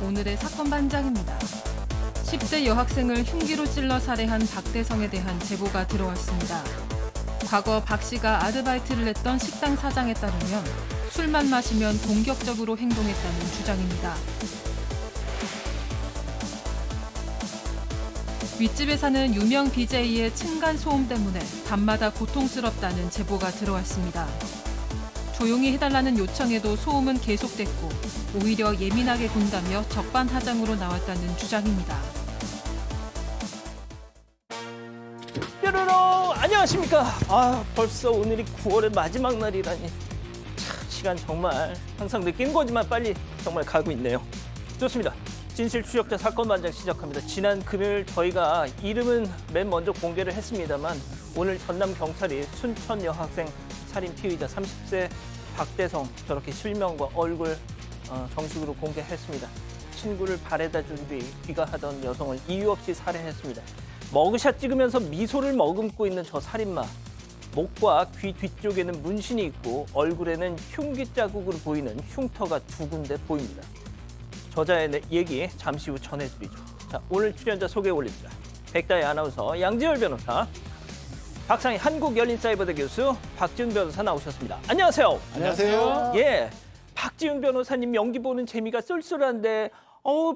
오늘의 사건 반장입니다. 10대 여학생을 흉기로 찔러 살해한 박대성에 대한 제보가 들어왔습니다. 과거 박 씨가 아르바이트를 했던 식당 사장에 따르면 술만 마시면 공격적으로 행동했다는 주장입니다. 윗집에 사는 유명 BJ의 층간소음 때문에 밤마다 고통스럽다는 제보가 들어왔습니다. 조용히 해달라는 요청에도 소음은 계속됐고 오히려 예민하게 군다며 적반하장으로 나왔다는 주장입니다. 뾰로로 안녕하십니까. 벌써 오늘이 9월의 마지막 날이라니. 참, 시간 정말 항상 느끼는 거지만 빨리 정말 가고 있네요. 좋습니다. 진실 추적자 사건 반장 시작합니다. 지난 금요일 저희가 이름은 맨 먼저 공개를 했습니다만 오늘 전남 경찰이 순천 여학생 살인 피의자 30세 박대성 저렇게 실명과 얼굴 정식으로 공개했습니다. 친구를 발에다 준 뒤 귀가하던 여성을 이유 없이 살해했습니다. 머그샷 찍으면서 미소를 머금고 있는 저 살인마. 목과 귀 뒤쪽에는 문신이 있고 얼굴에는 흉기 자국으로 보이는 흉터가 2군데 보입니다. 저자의 얘기 잠시 후 전해드리죠. 자, 오늘 출연자 소개 올립니다. 백다의 아나운서 양지열 변호사, 박상희 한국열린사이버대 교수 박지훈 변호사 나오셨습니다. 안녕하세요. 안녕하세요. 예, 박지훈 변호사님 연기 보는 재미가 쏠쏠한데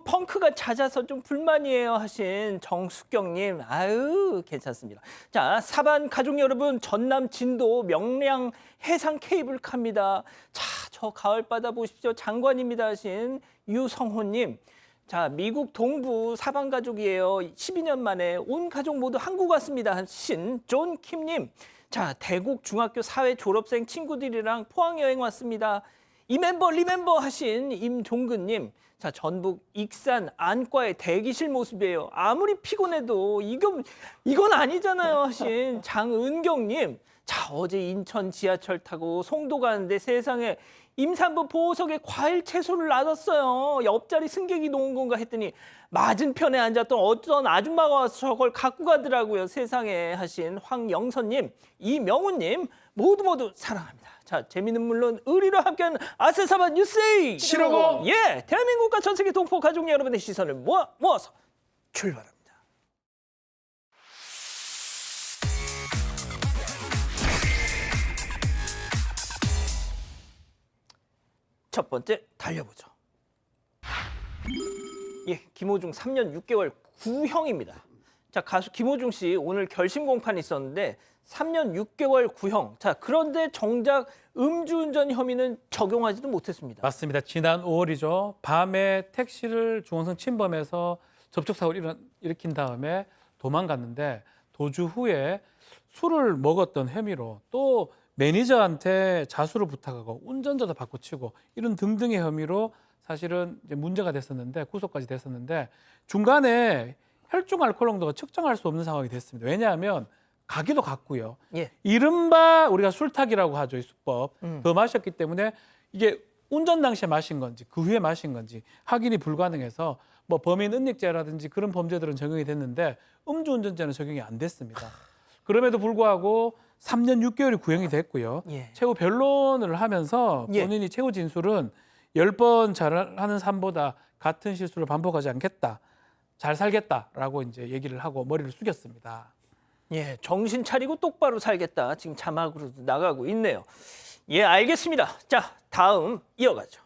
펑크가 잦아서 좀 불만이에요 하신 정숙경님, 아유 괜찮습니다. 자, 사반 가족 여러분, 전남 진도 명량 해상 케이블카입니다. 자, 저 가을바다 보십시오. 장관입니다 하신 유성호님. 자, 미국 동부 사반 가족이에요. 12년 만에 온 가족 모두 한국 왔습니다 하신 존 킴님. 자, 대곡 중학교 사회 졸업생 친구들이랑 포항 여행 왔습니다. 리멤버 하신 임종근님. 자, 전북 익산 안과의 대기실 모습이에요. 아무리 피곤해도 이건 아니잖아요 하신 장은경님. 자, 어제 인천 지하철 타고 송도 가는데 세상에 임산부 보호석에 과일 채소를 놔뒀어요. 옆자리 승객이 놓은 건가 했더니 맞은편에 앉았던 어떤 아줌마가 와서 저걸 갖고 가더라고요. 세상에 하신 황영선님, 이명훈님 모두 사랑합니다. 자, 재미는 물론 의리로 함께하는 아세사반 뉴스에이 실어고! 예, 대한민국과 전 세계 동포 가족 여러분의 시선을 모아서 출발합니다. 첫 번째 달려보죠. 예, 김호중 3년 6개월 구형입니다. 자, 가수 김호중 씨 오늘 결심 공판이 있었는데 3년 6개월 구형. 자, 그런데 정작 음주운전 혐의는 적용하지도 못했습니다. 맞습니다. 지난 5월이죠. 밤에 택시를 중앙선 침범해서 접촉사고를 일으킨 다음에 도망갔는데 도주 후에 술을 먹었던 혐의로 또 매니저한테 자수를 부탁하고 운전자도 바꾸치고 이런 등등의 혐의로 사실은 이제 문제가 됐었는데 구속까지 됐었는데 중간에 혈중 알코올 농도가 측정할 수 없는 상황이 됐습니다. 왜냐하면 가기도 갔고요. 예. 이른바 우리가 술타기라고 하죠. 이 수법. 더 마셨기 때문에 이게 운전 당시에 마신 건지 그 후에 마신 건지 확인이 불가능해서 뭐 범인 은닉죄라든지 그런 범죄들은 적용이 됐는데 음주운전죄는 적용이 안 됐습니다. 그럼에도 불구하고 3년 6개월이 구형이 됐고요. 예. 최후 변론을 하면서 본인이 최후 진술은 10번 잘하는 삶보다 같은 실수를 반복하지 않겠다. 잘 살겠다라고 이제 얘기를 하고 머리를 숙였습니다. 예, 정신 차리고 똑바로 살겠다. 지금 자막으로도 나가고 있네요. 예, 알겠습니다. 자, 다음 이어가죠.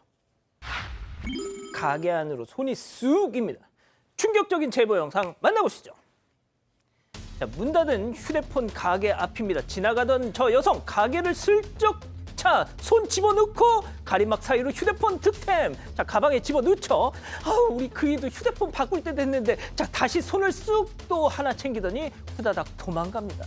가게 안으로 손이 쑥입니다. 충격적인 제보 영상 만나보시죠. 자, 문 닫은 휴대폰 가게 앞입니다. 지나가던 저 여성 가게를 슬쩍 손 집어넣고 가림막 사이로 휴대폰 득템. 자, 가방에 집어넣죠. 우리 그이도 휴대폰 바꿀 때 됐는데 자, 다시 손을 쑥 또 하나 챙기더니 후다닥 도망갑니다.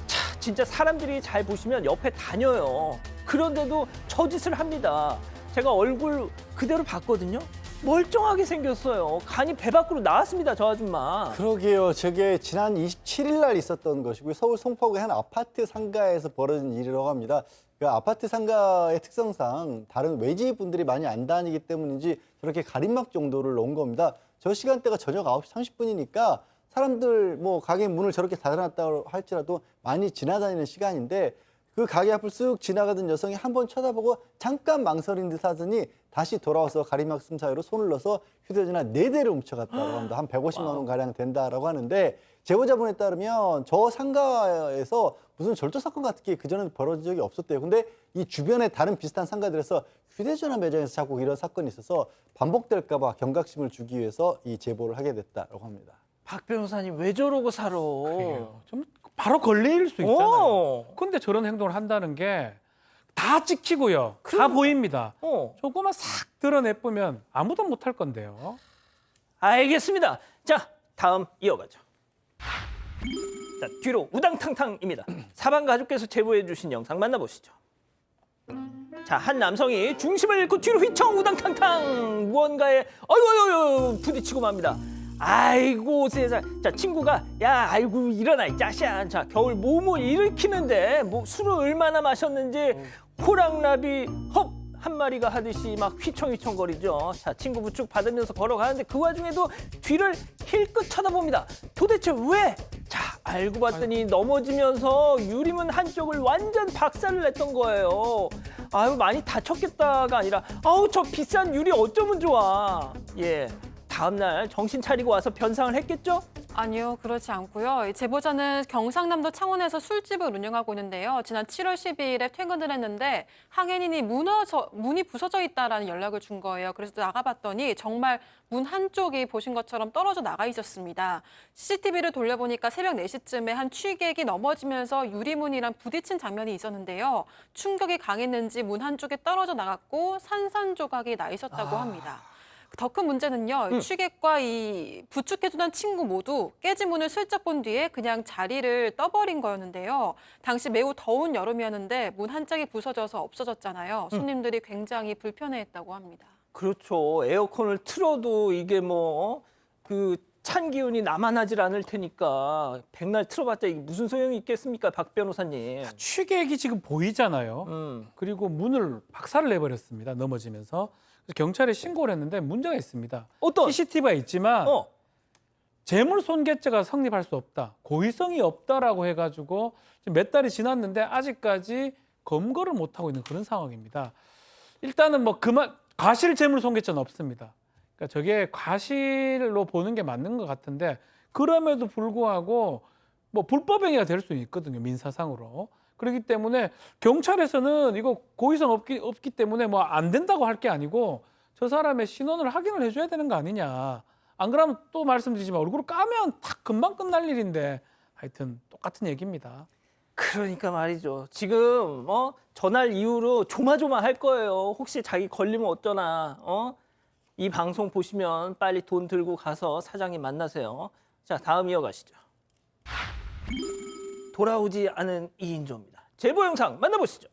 자, 진짜 사람들이 잘 보시면 옆에 다녀요. 그런데도 저 짓을 합니다. 제가 얼굴 그대로 봤거든요. 멀쩡하게 생겼어요. 간이 배 밖으로 나왔습니다, 저 아줌마. 그러게요. 저게 지난 27일 날 있었던 것이고요. 서울 송파구의 한 아파트 상가에서 벌어진 일이라고 합니다. 그 아파트 상가의 특성상 다른 외지 분들이 많이 안 다니기 때문인지 저렇게 가림막 정도를 놓은 겁니다. 저 시간대가 저녁 9시 30분이니까 사람들 뭐 가게 문을 저렇게 닫아놨다고 할지라도 많이 지나다니는 시간인데 그 가게 앞을 쓱 지나가던 여성이 한 번 쳐다보고 잠깐 망설인 듯 하더니 다시 돌아와서 가림막씀 사이로 손을 넣어서 휴대전화 4대를 훔쳐갔다고 합니다. 한 150만 원 가량 된다라고 하는데 제보자분에 따르면 저 상가에서 무슨 절도 사건 같은 게 그전에 벌어진 적이 없었대요. 근데 이 주변에 다른 비슷한 상가들에서 휴대전화 매장에서 자꾸 이런 사건이 있어서 반복될까 봐 경각심을 주기 위해서 이 제보를 하게 됐다고 합니다. 박 변호사님 왜 저러고 살아? 그래요. 좀 바로 걸릴 수 있잖아요. 어. 근데 저런 행동을 한다는 게 다 찍히고요. 다 그럼. 보입니다. 어. 조금만 싹 드러내보면 아무도 못할 건데요. 알겠습니다. 자, 다음 이어가죠. 자, 뒤로 우당탕탕입니다. 사방 가족께서 제보해 주신 영상 만나보시죠. 자, 한 남성이 중심을 잃고 뒤로 휘청 우당탕탕 무언가에 아이고 부딪히고 맙니다. 아이고 세상. 자, 친구가 야 아이고 일어나 이 자식아. 자, 겨울 몸을 일으키는데 뭐 술을 얼마나 마셨는지 호랑나비 헙 한 마리가 하듯이 막 휘청휘청거리죠. 자, 친구 부축 받으면서 걸어가는데 그 와중에도 뒤를 힐끗 쳐다봅니다. 도대체 왜? 자, 알고 봤더니 넘어지면서 유리문 한쪽을 완전 박살을 냈던 거예요. 아유, 많이 다쳤겠다가 아니라 아우, 저 비싼 유리 어쩌면 좋아. 예. 다음날 정신 차리고 와서 변상을 했겠죠? 아니요, 그렇지 않고요. 이 제보자는 경상남도 창원에서 술집을 운영하고 있는데요. 지난 7월 12일에 퇴근을 했는데 항해인이 문이 부서져 있다라는 연락을 준 거예요. 그래서 나가봤더니 정말 문 한쪽이 보신 것처럼 떨어져 나가 있었습니다. CCTV를 돌려보니까 새벽 4시쯤에 한 취객이 넘어지면서 유리문이랑 부딪힌 장면이 있었는데요. 충격이 강했는지 문 한쪽에 떨어져 나갔고 산산조각이 나 있었다고 합니다. 더 큰 문제는요. 취객과 이 부축해주던 친구 모두 깨진 문을 슬쩍 본 뒤에 그냥 자리를 떠버린 거였는데요. 당시 매우 더운 여름이었는데 문 한 짝이 부서져서 없어졌잖아요. 손님들이 굉장히 불편해했다고 합니다. 그렇죠. 에어컨을 틀어도 이게 뭐 그 찬 기운이 남아나질 않을 테니까 백날 틀어봤자 이게 무슨 소용이 있겠습니까, 박 변호사님? 취객이 지금 보이잖아요. 그리고 문을 박살을 내버렸습니다. 넘어지면서. 그래서 경찰에 신고를 했는데 문제가 있습니다. 어떤? CCTV가 있지만 어. 재물손괴죄가 성립할 수 없다. 고의성이 없다라고 해가지고 지금 몇 달이 지났는데 아직까지 검거를 못하고 있는 그런 상황입니다. 일단은 뭐 과실 재물손괴죄는 없습니다. 그러니까 저게 과실로 보는 게 맞는 것 같은데 그럼에도 불구하고 뭐 불법행위가 될 수 있거든요. 민사상으로. 그렇기 때문에 경찰에서는 이거 고의성 없기 때문에 뭐 안 된다고 할 게 아니고 저 사람의 신원을 확인을 해줘야 되는 거 아니냐. 안 그러면 또 말씀드리지만 얼굴을 까면 다 금방 끝날 일인데 하여튼 똑같은 얘기입니다. 그러니까 말이죠. 지금 전날 이후로 조마조마할 거예요. 혹시 자기 걸리면 어쩌나. 이 방송 보시면 빨리 돈 들고 가서 사장님 만나세요. 자, 다음 이어가시죠. 돌아오지 않은 2인조입니다. 제보 영상 만나보시죠.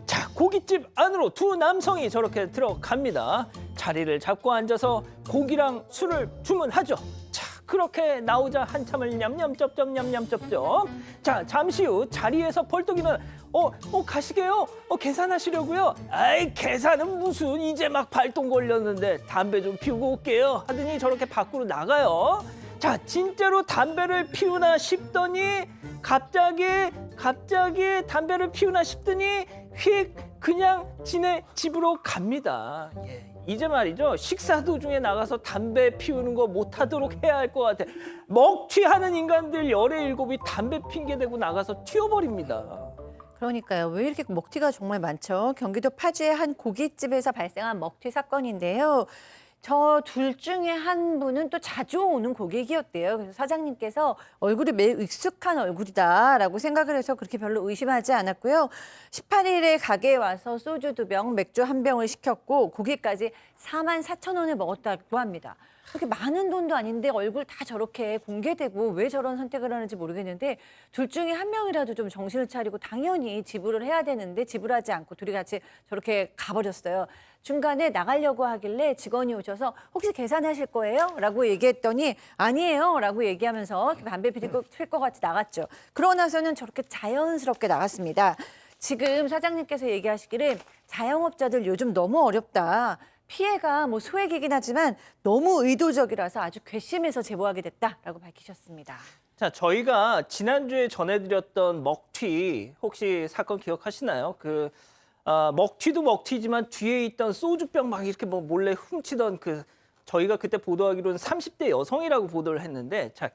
자, 고깃집 안으로 두 남성이 저렇게 들어갑니다. 자리를 잡고 앉아서 고기랑 술을 주문하죠. 자, 그렇게 나오자 한참을 냠냠쩝쩝 냠냠쩝쩝. 자, 잠시 후 자리에서 벌떡 일어나 가시게요? 계산하시려고요? 아이, 계산은 무슨, 이제 막 발동 걸렸는데 담배 좀 피우고 올게요 하더니 저렇게 밖으로 나가요. 자, 진짜로 담배를 피우나 싶더니 갑자기 담배를 피우나 싶더니 휙 그냥 지네 집으로 갑니다. 예. 이제 말이죠. 식사 도중에 나가서 담배 피우는 거 못하도록 해야 할 것 같아. 먹튀하는 인간들 17이 담배 핑계대고 나가서 튀어버립니다. 그러니까요. 왜 이렇게 먹튀가 정말 많죠? 경기도 파주의 한 고깃집에서 발생한 먹튀 사건인데요. 저 둘 중에 한 분은 또 자주 오는 고객이었대요. 그래서 사장님께서 얼굴이 매우 익숙한 얼굴이다라고 생각을 해서 그렇게 별로 의심하지 않았고요. 18일에 가게에 와서 소주 2병, 맥주 1병을 시켰고 고기까지 44,000원을 먹었다고 합니다. 그렇게 많은 돈도 아닌데 얼굴 다 저렇게 공개되고 왜 저런 선택을 하는지 모르겠는데 둘 중에 한 명이라도 좀 정신을 차리고 당연히 지불을 해야 되는데 지불하지 않고 둘이 같이 저렇게 가버렸어요. 중간에 나가려고 하길래 직원이 오셔서 혹시 계산하실 거예요? 라고 얘기했더니 아니에요 라고 얘기하면서 담배 필 것 같이 나갔죠. 그러고 나서는 저렇게 자연스럽게 나갔습니다. 지금 사장님께서 얘기하시기를 자영업자들 요즘 너무 어렵다. 피해가 뭐 소액이긴 하지만 너무 의도적이라서 아주 괘씸해서 제보하게 됐다라고 밝히셨습니다. 자, 저희가 지난주에 전해드렸던 먹튀 혹시 사건 기억하시나요? 먹튀도 먹튀지만 뒤에 있던 소주병 막 이렇게 뭐 몰래 훔치던 저희가 그때 보도하기로는 30대 여성이라고 보도를 했는데, 자,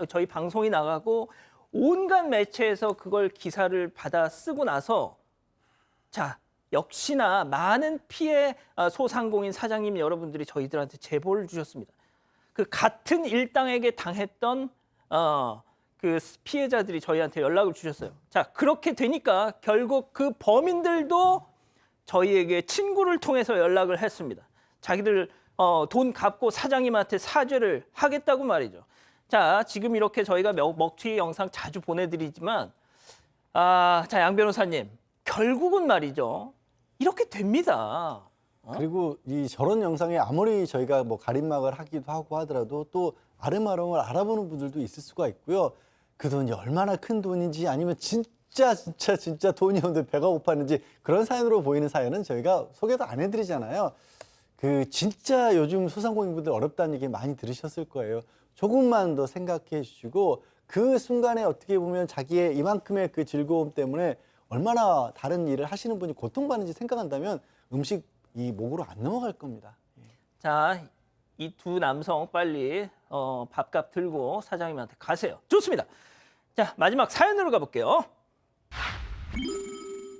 저희 방송이 나가고 온갖 매체에서 그걸 기사를 받아 쓰고 나서, 자, 역시나 많은 피해 소상공인 사장님 여러분들이 저희들한테 제보를 주셨습니다. 그 같은 일당에게 당했던 그 피해자들이 저희한테 연락을 주셨어요. 자, 그렇게 되니까 결국 그 범인들도 저희에게 친구를 통해서 연락을 했습니다. 자기들 돈 갚고 사장님한테 사죄를 하겠다고 말이죠. 자, 지금 이렇게 저희가 먹튀 영상 자주 보내드리지만, 자, 양 변호사님, 결국은 말이죠, 이렇게 됩니다. 그리고 저런 영상에 아무리 저희가 뭐 가림막을 하기도 하고 하더라도 또 아름아름을 알아보는 분들도 있을 수가 있고요. 그 돈이 얼마나 큰 돈인지, 아니면 진짜 돈이 없는데 배가 고팠는지, 그런 사연으로 보이는 사연은 저희가 소개도 안 해드리잖아요. 진짜 요즘 소상공인분들 어렵다는 얘기 많이 들으셨을 거예요. 조금만 더 생각해 주시고, 그 순간에 어떻게 보면 자기의 이만큼의 그 즐거움 때문에 얼마나 다른 일을 하시는 분이 고통받는지 생각한다면 음식이 목으로 안 넘어갈 겁니다. 자, 이 두 남성 빨리 밥값 들고 사장님한테 가세요. 좋습니다. 자, 마지막 사연으로 가볼게요.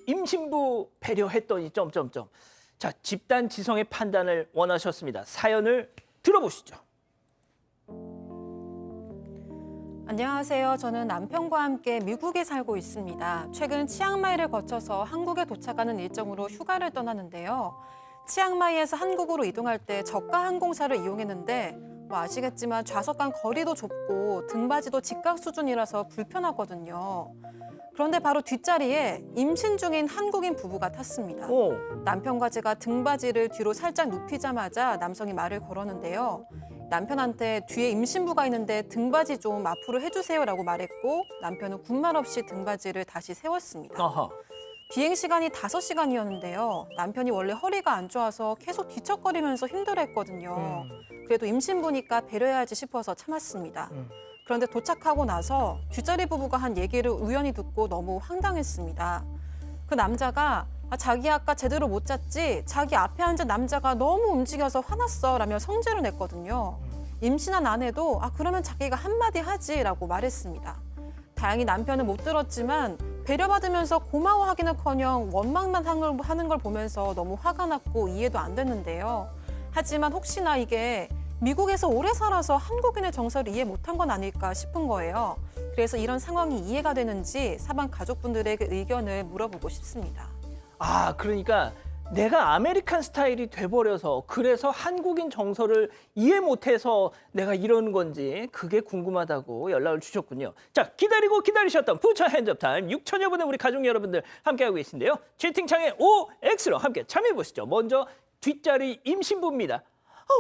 임신부 배려했더니 점점점. 자, 집단 지성의 판단을 원하셨습니다. 사연을 들어보시죠. 안녕하세요. 저는 남편과 함께 미국에 살고 있습니다. 최근 치앙마이를 거쳐서 한국에 도착하는 일정으로 휴가를 떠나는데요. 치앙마이에서 한국으로 이동할 때 저가 항공사를 이용했는데, 뭐 아시겠지만 좌석 간 거리도 좁고 등받이도 직각 수준이라서 불편하거든요. 그런데 바로 뒷자리에 임신 중인 한국인 부부가 탔습니다. 오. 남편과 제가 등받이를 뒤로 살짝 눕히자마자 남성이 말을 걸었는데요. 남편한테 뒤에 임신부가 있는데 등받이 좀 앞으로 해주세요라고 말했고, 남편은 군말 없이 등받이를 다시 세웠습니다. 아하. 비행 시간이 5시간이었는데요. 남편이 원래 허리가 안 좋아서 계속 뒤척거리면서 힘들어했거든요. 그래도 임신부니까 배려해야지 싶어서 참았습니다. 그런데 도착하고 나서 뒷자리 부부가 한 얘기를 우연히 듣고 너무 황당했습니다. 그 남자가 자기 아까 제대로 못 잤지? 자기 앞에 앉은 남자가 너무 움직여서 화났어 라며 성질을 냈거든요. 임신한 아내도 그러면 자기가 한마디 하지라고 말했습니다. 다행히 남편은 못 들었지만 배려받으면서 고마워하기는커녕 원망만 하는 걸 보면서 너무 화가 났고 이해도 안 됐는데요. 하지만 혹시나 이게 미국에서 오래 살아서 한국인의 정서를 이해 못한 건 아닐까 싶은 거예요. 그래서 이런 상황이 이해가 되는지 사방 가족분들에게 의견을 물어보고 싶습니다. 그러니까 내가 아메리칸 스타일이 돼버려서, 그래서 한국인 정서를 이해 못해서 내가 이러는 건지 그게 궁금하다고 연락을 주셨군요. 자, 기다리셨던 부처 핸즈업 타임 6천여 분의 우리 가족 여러분들 함께하고 계신데요. 채팅창에 OX로 함께 참여해보시죠. 먼저 뒷자리 임신부입니다.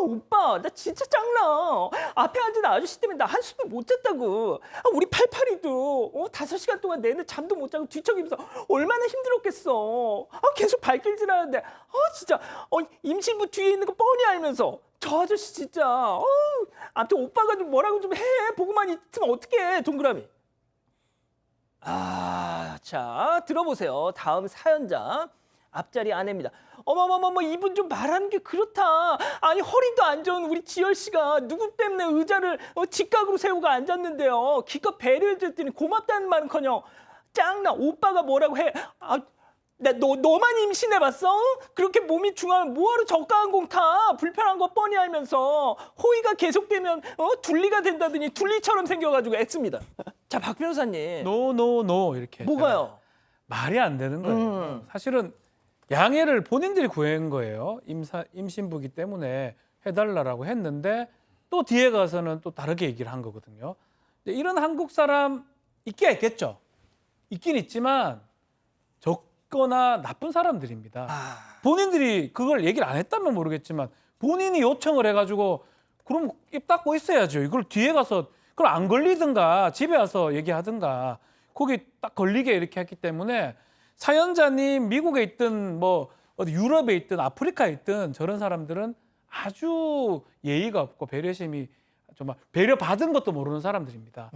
오빠, 나 진짜 짱나. 앞에 앉은 아저씨 때문에 나 한숨도 못 잤다고. 우리 팔팔이도 5시간 동안 내내 잠도 못 자고 뒤척이면서 얼마나 힘들었겠어. 계속 발길질하는데 진짜 임신부 뒤에 있는 거 뻔히 알면서 저 아저씨 진짜 아무튼 오빠가 좀 뭐라고 좀 해. 보고만 있으면 어떡해, 동그라미. 자, 들어보세요. 다음 사연자. 앞자리 아내입니다. 어머머머머, 이분 좀 말하는 게 그렇다. 아니, 허리도 안 좋은 우리 지열 씨가 누구 때문에 의자를 직각으로 세우고 앉았는데요. 기껏 배려해 줬더니 고맙다는 말은커녕 짱나. 오빠가 뭐라고 해. 너만 임신해봤어? 그렇게 몸이 중하면 뭐하러 저가 항공 타? 불편한 거 뻔히 알면서. 호의가 계속되면 둘리가 된다더니 둘리처럼 생겨가지고 애씁니다. 자, 박 변호사님. 노 이렇게. 뭐가요? 말이 안 되는 거예요. 사실은 양해를 본인들이 구한 거예요. 임신부기 때문에 해달라고 했는데 또 뒤에 가서는 또 다르게 얘기를 한 거거든요. 이런 한국 사람 있겠죠. 있긴 있지만 적거나 나쁜 사람들입니다. 본인들이 그걸 얘기를 안 했다면 모르겠지만 본인이 요청을 해가지고 그럼 입 닫고 있어야죠. 이걸 뒤에 가서 그럼 안 걸리든가 집에 와서 얘기하든가 거기 딱 걸리게 이렇게 했기 때문에 사연자님 미국에 있든 뭐 어디 유럽에 있든 아프리카에 있든 저런 사람들은 아주 예의가 없고 배려심이 정말 배려받은 것도 모르는 사람들입니다.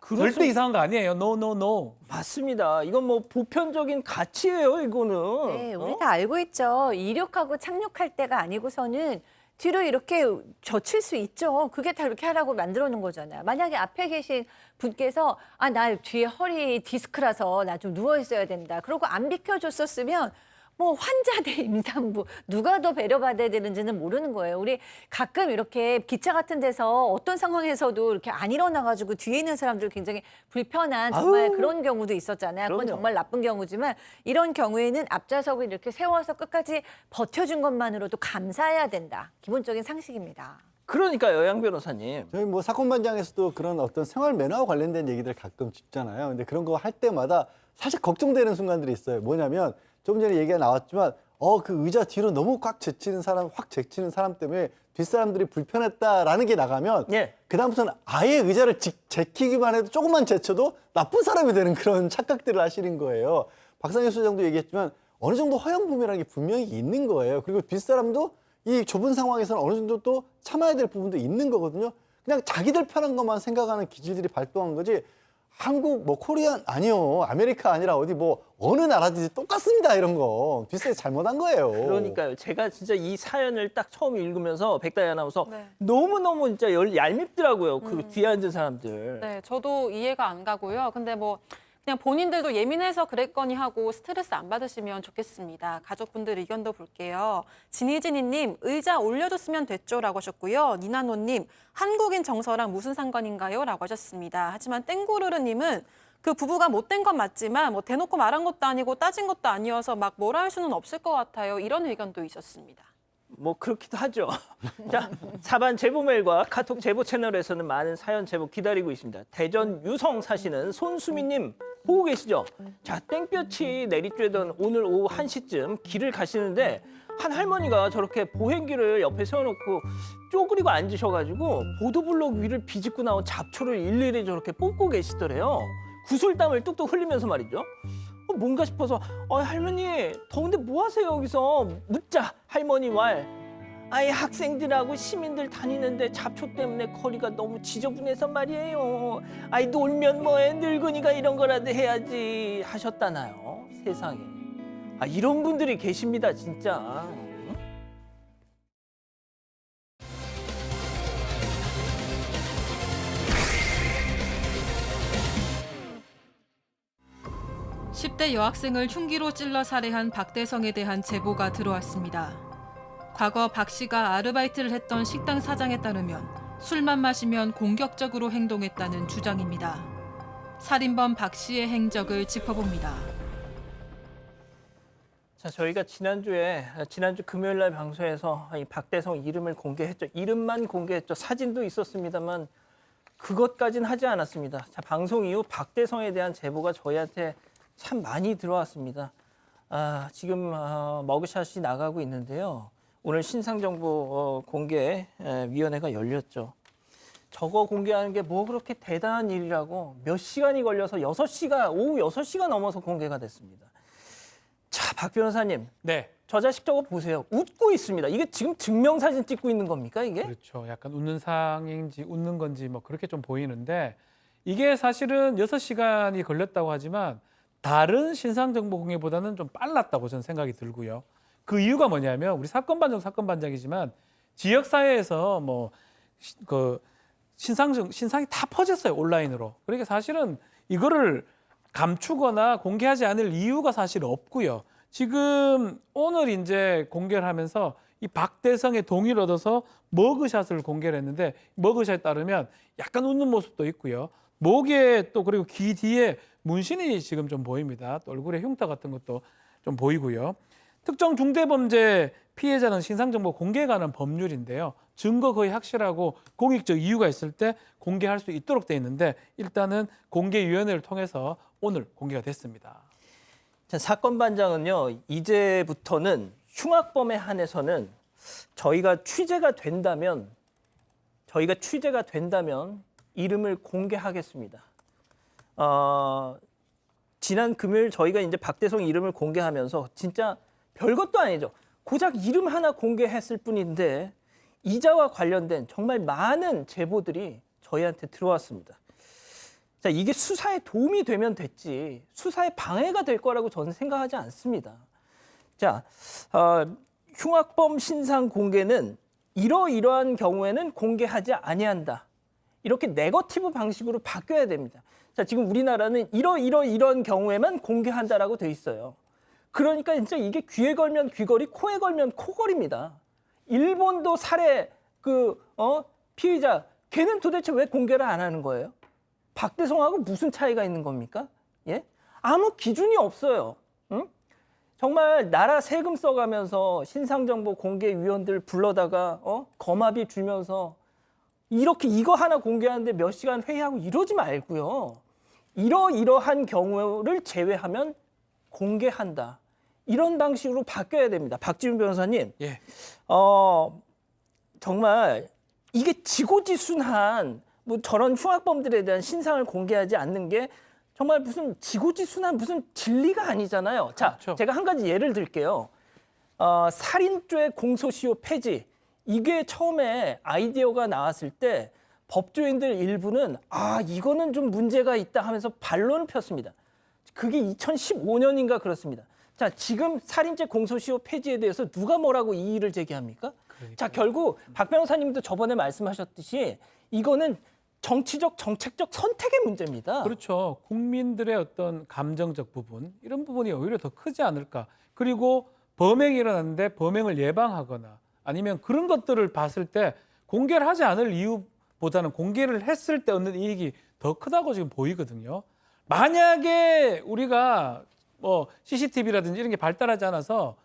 절대 이상한 거 아니에요. No, no, no. 맞습니다. 이건 뭐 보편적인 가치예요, 이거는. 네, 우리 다 알고 있죠. 이륙하고 착륙할 때가 아니고서는 뒤로 이렇게 젖힐 수 있죠. 그게 다 이렇게 하라고 만들어 놓은 거잖아요. 만약에 앞에 계신 분께서 나 뒤에 허리 디스크라서 나 좀 누워 있어야 된다. 그러고 안 비켜줬었으면 뭐 환자 대 임산부 누가 더 배려받아야 되는지는 모르는 거예요. 우리 가끔 이렇게 기차 같은 데서 어떤 상황에서도 이렇게 안 일어나가지고 뒤에 있는 사람들 굉장히 불편한 정말 아우. 그런 그런 경우도 있었잖아요. 그건 그럼요. 정말 나쁜 경우지만 이런 경우에는 앞좌석을 이렇게 세워서 끝까지 버텨준 것만으로도 감사해야 된다. 기본적인 상식입니다. 그러니까요, 양 변호사님. 저희 뭐 사건반장에서도 그런 어떤 생활 매너와 관련된 얘기들 가끔 짚잖아요. 근데 그런 거 할 때마다 사실 걱정되는 순간들이 있어요. 뭐냐면 조금 전에 얘기가 나왔지만 그 의자 뒤로 너무 꽉 제치는 사람, 확 제치는 사람 때문에 뒷사람들이 불편했다라는 게 나가면 예. 그다음부터는 아예 의자를 제키기만 해도 조금만 제쳐도 나쁜 사람이 되는 그런 착각들을 하시는 거예요. 박상현 소장도 얘기했지만 어느 정도 허용범위라는 게 분명히 있는 거예요. 그리고 뒷사람도 이 좁은 상황에서는 어느 정도 또 참아야 될 부분도 있는 거거든요. 그냥 자기들 편한 것만 생각하는 기질들이 발동한 거지 한국 뭐 코리안 아니요. 아메리카 아니라 어디 뭐 어느 나라든지 똑같습니다. 이런 거. 뒷사람이 잘못한 거예요. 그러니까요. 제가 진짜 이 사연을 딱 처음 읽으면서 백다희 아나운서 네. 너무너무 진짜 얄밉더라고요. 그 뒤에 앉은 사람들. 네, 저도 이해가 안 가고요. 근데 뭐 그냥 본인들도 예민해서 그랬거니 하고 스트레스 안 받으시면 좋겠습니다. 가족분들 의견도 볼게요. 진희진이님, 의자 올려줬으면 됐죠라고 하셨고요. 니나노님, 한국인 정서랑 무슨 상관인가요? 라고 하셨습니다. 하지만 땡구르르님은 그 부부가 못된 건 맞지만 뭐 대놓고 말한 것도 아니고 따진 것도 아니어서 막 뭐라 할 수는 없을 것 같아요. 이런 의견도 있었습니다. 뭐 그렇기도 하죠. 자, 사반 제보 메일과 카톡 제보 채널에서는 많은 사연 제보 기다리고 있습니다. 대전 유성 사시는 손수미님 보고 계시죠? 자, 땡볕이 내리쬐던 오늘 오후 1시쯤 길을 가시는데 한 할머니가 저렇게 보행기를 옆에 세워놓고 쪼그리고 앉으셔가지고 보도블록 위를 비집고 나온 잡초를 일일이 저렇게 뽑고 계시더래요. 구슬땀을 뚝뚝 흘리면서 말이죠. 뭔가 싶어서 할머니 더운데 뭐 하세요 여기서 묻자 할머니 말 학생들하고 시민들 다니는데 잡초 때문에 거리가 너무 지저분해서 말이에요. 놀면 뭐해 늙은이가 이런 거라도 해야지 하셨다나요. 세상에 이런 분들이 계십니다 진짜. 10대 여학생을 흉기로 찔러 살해한 박대성에 대한 제보가 들어왔습니다. 과거 박 씨가 아르바이트를 했던 식당 사장에 따르면 술만 마시면 공격적으로 행동했다는 주장입니다. 살인범 박 씨의 행적을 짚어봅니다. 자, 저희가 지난주 금요일 날 방송에서 이 박대성 이름을 공개했죠. 이름만 공개했죠. 사진도 있었습니다만 그것까지는 하지 않았습니다. 자, 방송 이후 박대성에 대한 제보가 저희한테 참 많이 들어왔습니다. 지금 머그샷이 나가고 있는데요. 오늘 신상정보 공개위원회가 열렸죠. 저거 공개하는 게 뭐 그렇게 대단한 일이라고 몇 시간이 걸려서 오후 6시가 넘어서 공개가 됐습니다. 자, 박 변호사님. 네. 저 자식 저거 보세요. 웃고 있습니다. 이게 지금 증명사진 찍고 있는 겁니까, 이게? 그렇죠. 약간 웃는 상인지 웃는 건지 뭐 그렇게 좀 보이는데 이게 사실은 6시간이 걸렸다고 하지만 다른 신상정보 공개보다는 좀 빨랐다고 저는 생각이 들고요. 그 이유가 뭐냐면 우리 사건반장이지만 지역사회에서 뭐 그 신상이 다 퍼졌어요. 온라인으로. 그러니까 사실은 이거를 감추거나 공개하지 않을 이유가 사실 없고요. 지금 오늘 이제 공개를 하면서 이 박대성의 동의를 얻어서 머그샷을 공개를 했는데 머그샷에 따르면 약간 웃는 모습도 있고요. 목에 또 그리고 귀 뒤에 문신이 지금 좀 보입니다. 또 얼굴에 흉터 같은 것도 좀 보이고요. 특정 중대범죄 피해자는 신상정보 공개에 관한 법률인데요. 증거 거의 확실하고 공익적 이유가 있을 때 공개할 수 있도록 돼 있는데 일단은 공개위원회를 통해서 오늘 공개가 됐습니다. 자, 사건 반장은요. 이제부터는 흉악범에 한해서는 저희가 취재가 된다면 이름을 공개하겠습니다. 지난 금요일 저희가 이제 박대성 이름을 공개하면서 진짜 별것도 아니죠. 고작 이름 하나 공개했을 뿐인데 이자와 관련된 정말 많은 제보들이 저희한테 들어왔습니다. 자, 이게 수사에 도움이 되면 됐지 수사에 방해가 될 거라고 저는 생각하지 않습니다. 자, 흉악범 신상 공개는 이러이러한 경우에는 공개하지 아니한다. 이렇게 네거티브 방식으로 바뀌어야 됩니다. 자, 지금 우리나라는 이런 경우에만 공개한다라고 돼 있어요. 그러니까 진짜 이게 귀에 걸면 귀걸이, 코에 걸면 코걸이입니다. 일본도 살해 피의자 걔는 도대체 왜 공개를 안 하는 거예요? 박대성하고 무슨 차이가 있는 겁니까? 예? 아무 기준이 없어요. 응? 정말 나라 세금 써가면서 신상정보 공개위원들 불러다가 거마비 주면서 이렇게 이거 하나 공개하는데 몇 시간 회의하고 이러지 말고요. 이러이러한 경우를 제외하면 공개한다. 이런 방식으로 바뀌어야 됩니다. 박지훈 변호사님, 예. 정말 이게 지고지순한 뭐 저런 흉악범들에 대한 신상을 공개하지 않는 게 정말 무슨 지고지순한 무슨 진리가 아니잖아요. 자, 그렇죠. 제가 한 가지 예를 들게요. 살인죄 공소시효 폐지. 이게 처음에 아이디어가 나왔을 때 법조인들 일부는 이거는 좀 문제가 있다 하면서 반론을 폈습니다. 그게 2015년인가 그렇습니다. 자, 지금 살인죄 공소시효 폐지에 대해서 누가 뭐라고 이의를 제기합니까? 자, 결국 박 변호사님도 저번에 말씀하셨듯이 이거는 정치적, 정책적 선택의 문제입니다. 그렇죠. 국민들의 어떤 감정적 부분 이런 부분이 오히려 더 크지 않을까. 그리고 범행이 일어났는데 범행을 예방하거나 아니면 그런 것들을 봤을 때 공개를 하지 않을 이유보다는 공개를 했을 때 얻는 이익이 더 크다고 지금 보이거든요. 만약에 우리가 뭐 CCTV라든지 이런 게 발달하지 않아서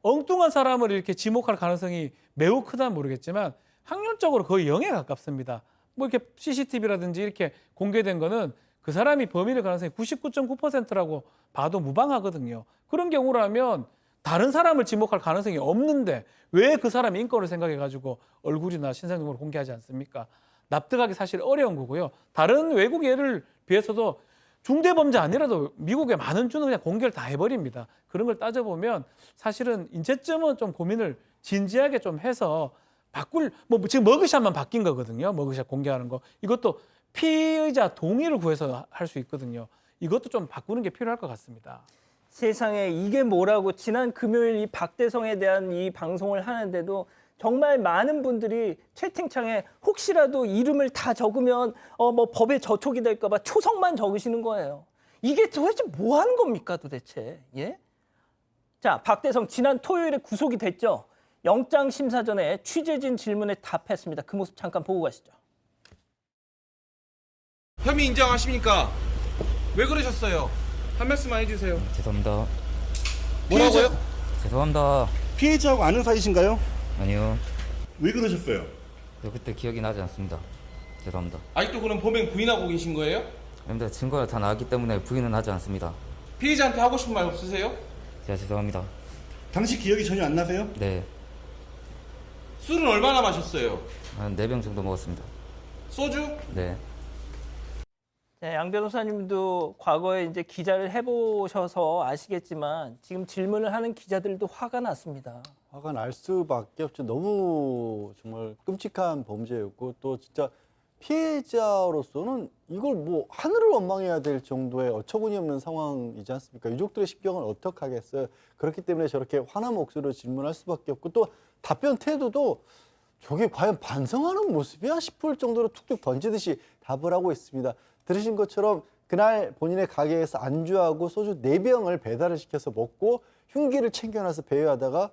엉뚱한 사람을 이렇게 지목할 가능성이 매우 크다는 모르겠지만 확률적으로 거의 0에 가깝습니다. 뭐 이렇게 CCTV라든지 이렇게 공개된 거는 그 사람이 범인일 가능성이 99.9%라고 봐도 무방하거든요. 그런 경우라면 다른 사람을 지목할 가능성이 없는데 왜 그 사람의 인권을 생각해가지고 얼굴이나 신상정보를 공개하지 않습니까? 납득하기 사실 어려운 거고요. 다른 외국 예를 비해서도 중대범죄 아니라도 미국의 많은 주는 그냥 공개를 다 해버립니다. 그런 걸 따져보면 사실은 이제쯤은 좀 고민을 진지하게 좀 해서 뭐 지금 머그샷만 바뀐 거거든요. 머그샷 공개하는 거. 이것도 피의자 동의를 구해서 할 수 있거든요. 이것도 좀 바꾸는 게 필요할 것 같습니다. 세상에 이게 뭐라고 지난 금요일 이 박대성에 대한 이 방송을 하는데도 정말 많은 분들이 채팅창에 혹시라도 이름을 다 적으면 뭐 법에 저촉이 될까 봐 초성만 적으시는 거예요. 이게 도대체 뭐 하는 겁니까 도대체? 예? 자, 박대성 지난 토요일에 구속이 됐죠. 영장 심사 전에 취재진 질문에 답했습니다. 그 모습 잠깐 보고 가시죠. 혐의 인정하십니까? 왜 그러셨어요? 한 말씀만 해주세요. 죄송합니다. 뭐라고요? 죄송합니다. 피해자하고 아는 사이신가요? 아니요. 왜 그러셨어요? 그때 기억이 나지 않습니다. 죄송합니다. 아직도 그럼 범행 부인하고 계신 거예요? 아닙니다. 증거가 다 나왔기 때문에 부인은 하지 않습니다. 피해자한테 하고 싶은 말 없으세요? 제가 죄송합니다. 당시 기억이 전혀 안 나세요? 네. 술은 얼마나 마셨어요? 한 4병 정도 먹었습니다. 소주? 네. 네, 양 변호사님도 과거에 이제 기자를 해보셔서 아시겠지만 지금 질문을 하는 기자들도 화가 났습니다. 화가 날 수밖에 없죠. 너무 정말 끔찍한 범죄였고 또 진짜 피해자로서는 이걸 뭐 하늘을 원망해야 될 정도의 어처구니 없는 상황이지 않습니까? 유족들의 심경을 어떻게 하겠어요? 그렇기 때문에 저렇게 화난 목소리로 질문할 수밖에 없고 또 답변 태도도 저게 과연 반성하는 모습이야 싶을 정도로 툭툭 던지듯이 답을 하고 있습니다. 들으신 것처럼 그날 본인의 가게에서 안주하고 소주 4병을 배달을 시켜서 먹고 흉기를 챙겨놔서 배회하다가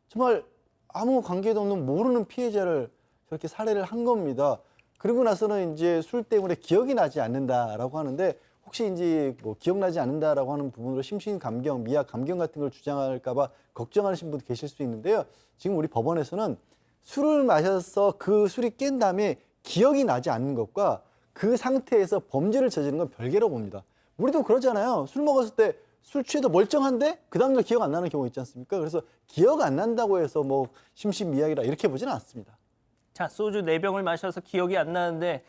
정말 아무 관계도 없는 모르는 피해자를 저렇게 살해를 한 겁니다. 그리고 나서는 이제 술 때문에 기억이 나지 않는다라고 하는데 혹시 이제 뭐 기억나지 않는다라고 하는 부분으로 심신감경, 미약 감경 같은 걸 주장할까봐 걱정하시는 분도 계실 수 있는데요. 지금 우리 법원에서는 술을 마셔서 그 술이 깬 다음에 기억이 나지 않는 것과 그 상태에서 범죄를 저지른 건 별개라고 봅니다. 우리도 그러잖아요. 술 먹었을 때 술 취해도 멀쩡한데 그 다음날 기억 안 나는 경우 있지 않습니까? 그래서 기억 안 난다고 해서 뭐 심신미약이라 이렇게 보지는 않습니다. 자, 소주 4병을 마셔서 기억이 안 나는데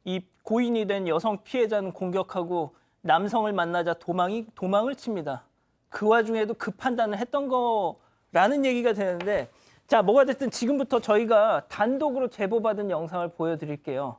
이 고인이 된 여성 피해자는 공격하고 남성을 만나자 도망을 칩니다. 그 와중에도 그 판단을 했던 거라는 얘기가 되는데 자, 뭐가 됐든 지금부터 저희가 단독으로 제보받은 영상을 보여드릴게요.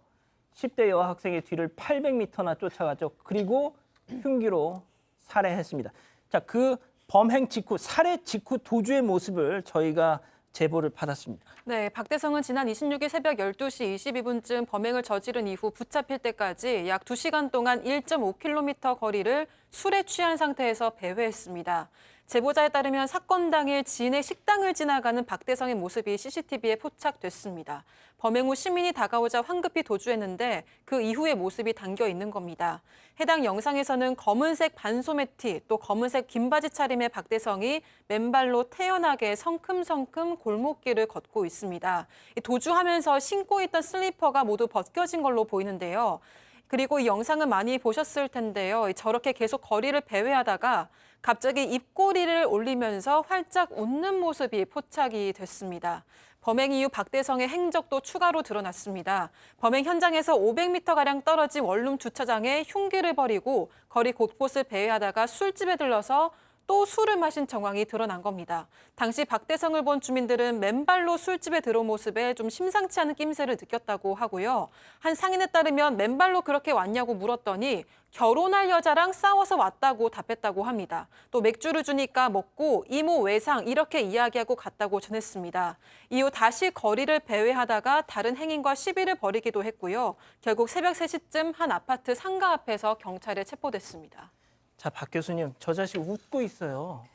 10대 여학생의 뒤를 800m나 쫓아가죠. 그리고 흉기로 살해했습니다. 자, 그 범행 직후, 살해 직후 도주의 모습을 저희가 제보를 받았습니다. 네, 박대성은 지난 26일 새벽 12시 22분쯤 범행을 저지른 이후 붙잡힐 때까지 약 2시간 동안 1.5km 거리를 술에 취한 상태에서 배회했습니다. 제보자에 따르면 사건 당일 지인의 식당을 지나가는 박대성의 모습이 CCTV에 포착됐습니다. 범행 후 시민이 다가오자 황급히 도주했는데 그 이후의 모습이 담겨 있는 겁니다. 해당 영상에서는 검은색 반소매티 또 검은색 긴 바지 차림의 박대성이 맨발로 태연하게 성큼성큼 골목길을 걷고 있습니다. 도주하면서 신고 있던 슬리퍼가 모두 벗겨진 걸로 보이는데요. 그리고 이 영상은 많이 보셨을 텐데요. 저렇게 계속 거리를 배회하다가 갑자기 입꼬리를 올리면서 활짝 웃는 모습이 포착이 됐습니다. 범행 이후 박대성의 행적도 추가로 드러났습니다. 범행 현장에서 500m가량 떨어진 원룸 주차장에 흉기를 버리고 거리 곳곳을 배회하다가 술집에 들러서 또 술을 마신 정황이 드러난 겁니다. 당시 박대성을 본 주민들은 맨발로 술집에 들어온 모습에 좀 심상치 않은 낌새를 느꼈다고 하고요. 한 상인에 따르면 맨발로 그렇게 왔냐고 물었더니 결혼할 여자랑 싸워서 왔다고 답했다고 합니다. 또 맥주를 주니까 먹고 이모 외상 이렇게 이야기하고 갔다고 전했습니다. 이후 다시 거리를 배회하다가 다른 행인과 시비를 벌이기도 했고요. 결국 새벽 3시쯤 한 아파트 상가 앞에서 경찰에 체포됐습니다. 자, 박 교수님, 저 자식 웃고 있어요.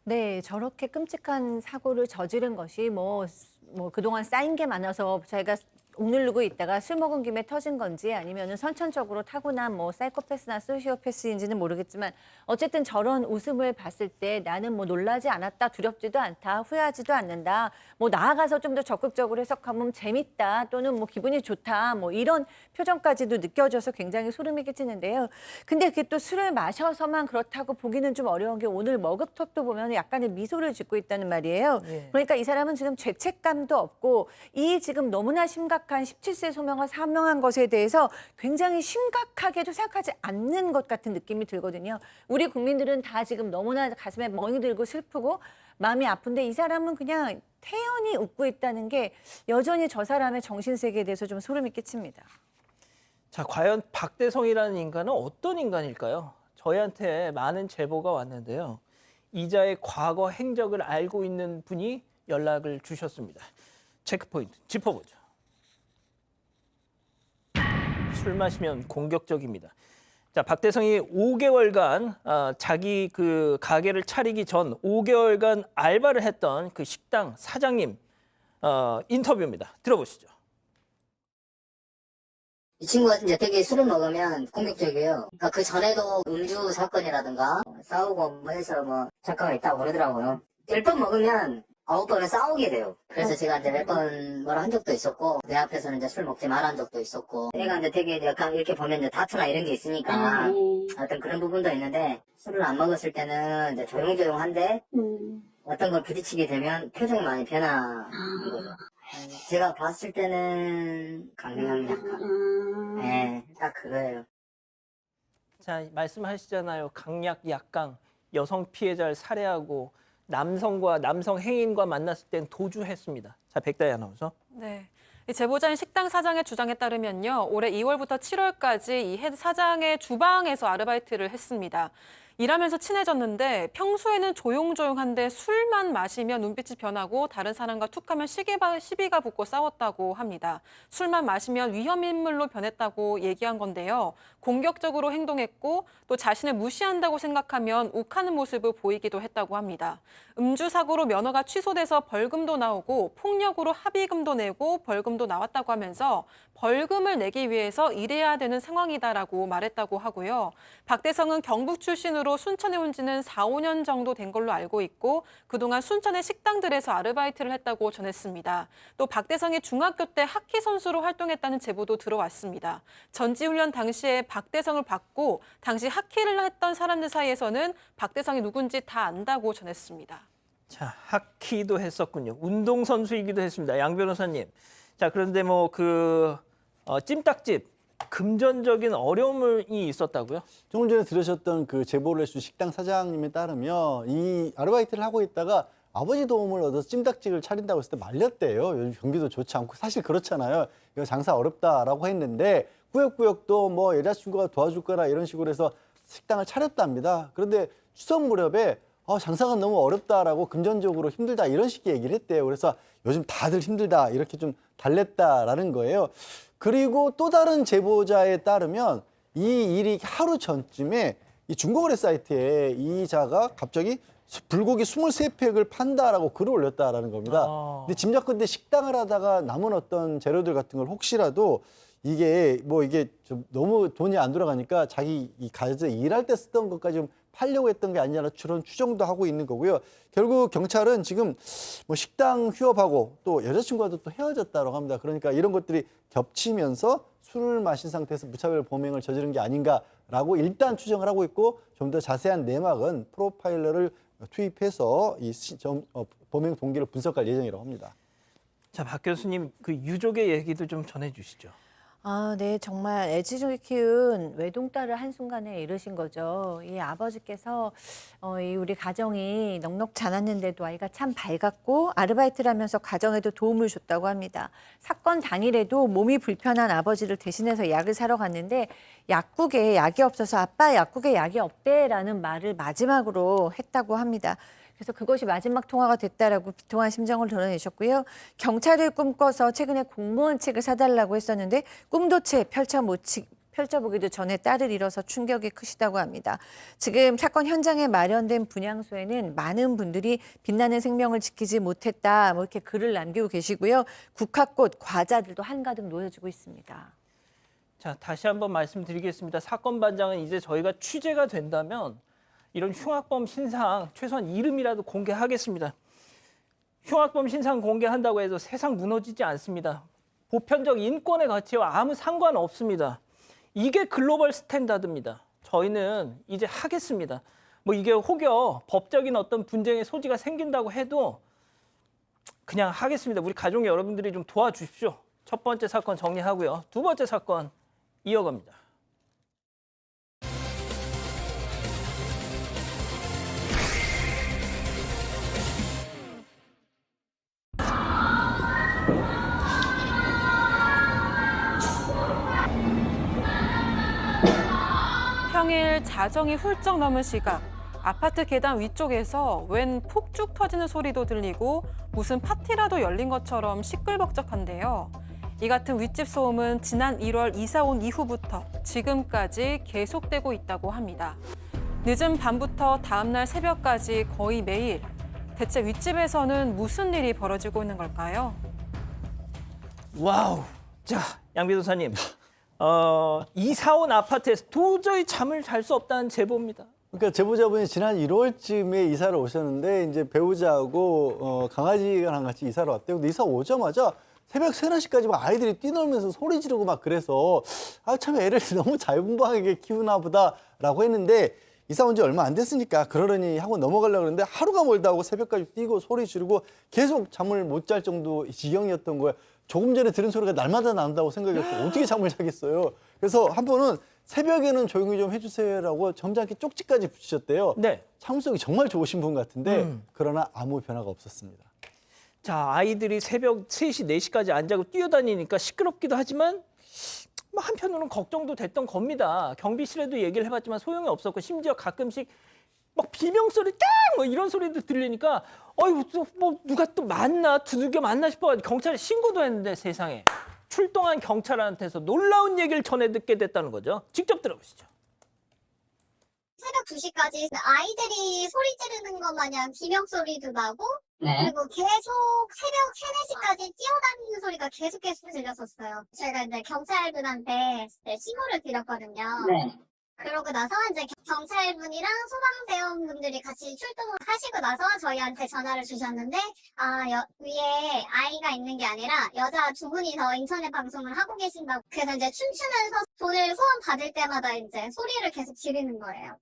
네, 저렇게 끔찍한 사고를 저지른 것이 뭐 그동안 쌓인 게 많아서 저희가 억누르고 있다가 술 먹은 김에 터진 건지 아니면은 선천적으로 타고난 뭐 사이코패스나 소시오패스인지는 모르겠지만 어쨌든 저런 웃음을 봤을 때 나는 뭐 놀라지 않았다, 두렵지도 않다, 후회하지도 않는다, 뭐 나아가서 좀 더 적극적으로 해석하면 재밌다 또는 뭐 기분이 좋다 뭐 이런 표정까지도 느껴져서 굉장히 소름이 끼치는데요. 근데 그게 또 술을 마셔서만 그렇다고 보기는 좀 어려운 게 오늘 머그톱도 보면 약간의 미소를 짓고 있다는 말이에요. 예. 그러니까 이 사람은 지금 죄책감도 없고 이 지금 너무나 심각한 17세 소명을 사명한 것에 대해서 굉장히 심각하게도 생각하지 않는 것 같은 느낌이 들거든요. 우리 국민들은 다 지금 너무나 가슴에 멍이 들고 슬프고 마음이 아픈데 이 사람은 그냥 태연히 웃고 있다는 게 여전히 저 사람의 정신세계에 대해서 좀 소름이 끼칩니다. 자, 과연 박대성이라는 인간은 어떤 인간일까요? 저희한테 많은 제보가 왔는데요. 이자의 과거 행적을 알고 있는 분이 연락을 주셨습니다. 체크포인트 짚어보죠. 술 마시면 공격적입니다. 자, 박대성이 5개월간 자기 그 가게를 차리기 전 5개월간 알바를 했던 그 식당 사장님 인터뷰입니다. 들어보시죠. 이 친구가 이제 되게 술을 먹으면 공격적이에요. 그러니까 그 전에도 음주 사건이라든가 싸우고 뭐 해서 뭐 작가가 있다고 그러더라고요. 10번 먹으면 9번은 싸우게 돼요. 그래서 제가 이제 몇 번 뭐라 한 적도 있었고, 내 앞에서는 이제 술 먹지 말아 한 적도 있었고, 애가 이제 되게 약간 이렇게 보면 이제 다투나 이런 게 있으니까 어떤 그런 부분도 있는데, 술을 안 먹었을 때는 이제 조용조용한데, 어떤 걸 부딪히게 되면 표정이 많이 변하는 거죠. 제가 봤을 때는 강경한 약간, 네, 딱 그거예요. 자, 말씀하시잖아요. 강약 약강, 여성 피해자를 살해하고 남성과 남성 행인과 만났을 땐 도주했습니다. 자, 백다희 아나운서. 네. 이 제보자인 식당 사장의 주장에 따르면요. 올해 2월부터 7월까지 이 해 사장의 주방에서 아르바이트를 했습니다. 일하면서 친해졌는데 평소에는 조용조용한데 술만 마시면 눈빛이 변하고 다른 사람과 툭하면 시비가 붙고 싸웠다고 합니다. 술만 마시면 위험인물로 변했다고 얘기한 건데요. 공격적으로 행동했고 또 자신을 무시한다고 생각하면 욱하는 모습을 보이기도 했다고 합니다. 음주 사고로 면허가 취소돼서 벌금도 나오고 폭력으로 합의금도 내고 벌금도 나왔다고 하면서 벌금을 내기 위해서 일해야 되는 상황이다라고 말했다고 하고요. 박대성은 경북 출신으로 순천에 온 지는 4, 5년 정도 된 걸로 알고 있고 그동안 순천의 식당들에서 아르바이트를 했다고 전했습니다. 또 박대성이 중학교 때 하키 선수로 활동했다는 제보도 들어왔습니다. 전지훈련 당시에 박대성을 봤고 당시 하키를 했던 사람들 사이에서는 박대성이 누군지 다 안다고 전했습니다. 자, 하키도 했었군요. 운동선수이기도 했습니다. 양 변호사님. 자, 그런데 뭐 찜닭집 금전적인 어려움이 있었다고요? 조금 전에 들으셨던 그 제보를 해준 식당 사장님에 따르면 이 아르바이트를 하고 있다가 아버지 도움을 얻어서 찜닭집을 차린다고 했을 때 말렸대요. 요즘 경기도 좋지 않고 사실 그렇잖아요. 이거 장사 어렵다라고 했는데 꾸역꾸역 뭐 여자친구가 도와줄 거라 이런 식으로 해서 식당을 차렸답니다. 그런데 추석 무렵에 장사가 너무 어렵다라고 금전적으로 힘들다 이런 식의 얘기를 했대요. 그래서 요즘 다들 힘들다 이렇게 좀 달랬다라는 거예요. 그리고 또 다른 제보자에 따르면 이 일이 하루 전쯤에 이 중고거래 사이트에 이자가 갑자기 불고기 23팩을 판다라고 글을 올렸다라는 겁니다. 근데 짐작컨대 식당을 하다가 남은 어떤 재료들 같은 걸 혹시라도 이게 좀 너무 돈이 안 돌아가니까 자기 이 가서 일할 때 쓰던 것까지 좀 팔려고 했던 게 아니라 그런 추정도 하고 있는 거고요. 결국 경찰은 지금 뭐 식당 휴업하고 또 여자친구와도 또 헤어졌다고 합니다. 그러니까 이런 것들이 겹치면서 술을 마신 상태에서 무차별 범행을 저지른 게 아닌가라고 일단 추정을 하고 있고 좀 더 자세한 내막은 프로파일러를 투입해서 이 범행 동기를 분석할 예정이라고 합니다. 자, 박 교수님 그 유족의 얘기도 좀 전해주시죠. 네, 정말 애지중지 키운 외동딸을 한순간에 잃으신 거죠. 이 아버지께서 이 우리 가정이 넉넉지 않았는데도 아이가 참 밝았고 아르바이트를 하면서 가정에도 도움을 줬다고 합니다. 사건 당일에도 몸이 불편한 아버지를 대신해서 약을 사러 갔는데 약국에 약이 없어서 아빠 약국에 약이 없대라는 말을 마지막으로 했다고 합니다. 그래서 그것이 마지막 통화가 됐다라고 비통한 심정을 드러내셨고요. 경찰을 꿈꿔서 최근에 공무원 책을 사달라고 했었는데 꿈도 채 펼쳐보기도 전에 딸을 잃어서 충격이 크시다고 합니다. 지금 사건 현장에 마련된 분향소에는 많은 분들이 빛나는 생명을 지키지 못했다 뭐 이렇게 글을 남기고 계시고요. 국화꽃, 과자들도 한가득 놓여지고 있습니다. 자, 다시 한번 말씀드리겠습니다. 사건 반장은 이제 저희가 취재가 된다면 이런 흉악범 신상 최소한 이름이라도 공개하겠습니다. 흉악범 신상 공개한다고 해서 세상 무너지지 않습니다. 보편적 인권의 가치와 아무 상관없습니다. 이게 글로벌 스탠다드입니다. 저희는 이제 하겠습니다. 뭐 이게 혹여 법적인 어떤 분쟁의 소지가 생긴다고 해도 그냥 하겠습니다. 우리 가족 여러분들이 좀 도와주십시오. 첫 번째 사건 정리하고요. 두 번째 사건 이어갑니다. 평일 자정이 훌쩍 넘은 시각, 아파트 계단 위쪽에서 웬 폭죽 터지는 소리도 들리고 무슨 파티라도 열린 것처럼 시끌벅적한데요. 이 같은 윗집 소음은 지난 1월 이사 온 이후부터 지금까지 계속되고 있다고 합니다. 늦은 밤부터 다음날 새벽까지 거의 매일. 대체 윗집에서는 무슨 일이 벌어지고 있는 걸까요? 와우. 자, 양 변호사님. 이사 온 아파트에서 도저히 잠을 잘 수 없다는 제보입니다. 그러니까 제보자분이 지난 1월쯤에 이사를 오셨는데 이제 배우자하고 강아지랑 같이 이사를 왔대요. 근데 이사 오자마자 새벽 3, 4시까지 막 아이들이 뛰놀면서 소리 지르고 막 그래서 참 애를 너무 자유분방하게 키우나 보다라고 했는데 이사 온 지 얼마 안 됐으니까 그러려니 하고 넘어가려고 그랬는데 하루가 멀다 하고 새벽까지 뛰고 소리 지르고 계속 잠을 못 잘 정도 지경이었던 거예요. 조금 전에 들은 소리가 날마다 난다고 생각했고 어떻게 잠을 자겠어요. 그래서 한 번은 새벽에는 조용히 좀 해주세요라고 점잖게 쪽지까지 붙이셨대요. 네. 참을성이 정말 좋으신 분 같은데 그러나 아무 변화가 없었습니다. 자, 아이들이 새벽 3시, 4시까지 안 자고 뛰어다니니까 시끄럽기도 하지만 뭐 한편으로는 걱정도 됐던 겁니다. 경비실에도 얘기를 해봤지만 소용이 없었고 심지어 가끔씩 막 비명소리 뭐 이런 소리도 들리니까 어이구 뭐 누가 또 만나 두들겨 만나 싶어가지고 경찰에 신고도 했는데 세상에 출동한 경찰한테서 놀라운 얘기를 전해 듣게 됐다는 거죠. 직접 들어보시죠. 새벽 2시까지 아이들이 소리 지르는 것 마냥 비명소리도 나고 그리고 계속 새벽 3, 4시까지 뛰어다니는 소리가 계속 들렸었어요. 제가 이제 경찰분한테 신고를 드렸거든요. 그러고 나서 이제 경찰분이랑 소방대원분들이 같이 출동을 하시고 나서 저희한테 전화를 주셨는데 위에 아이가 있는 게 아니라 여자 2분이서 인터넷 방송을 하고 계신다고. 그래서 이제 춤추면서 돈을 후원 받을 때마다 이제 소리를 계속 지르는 거예요.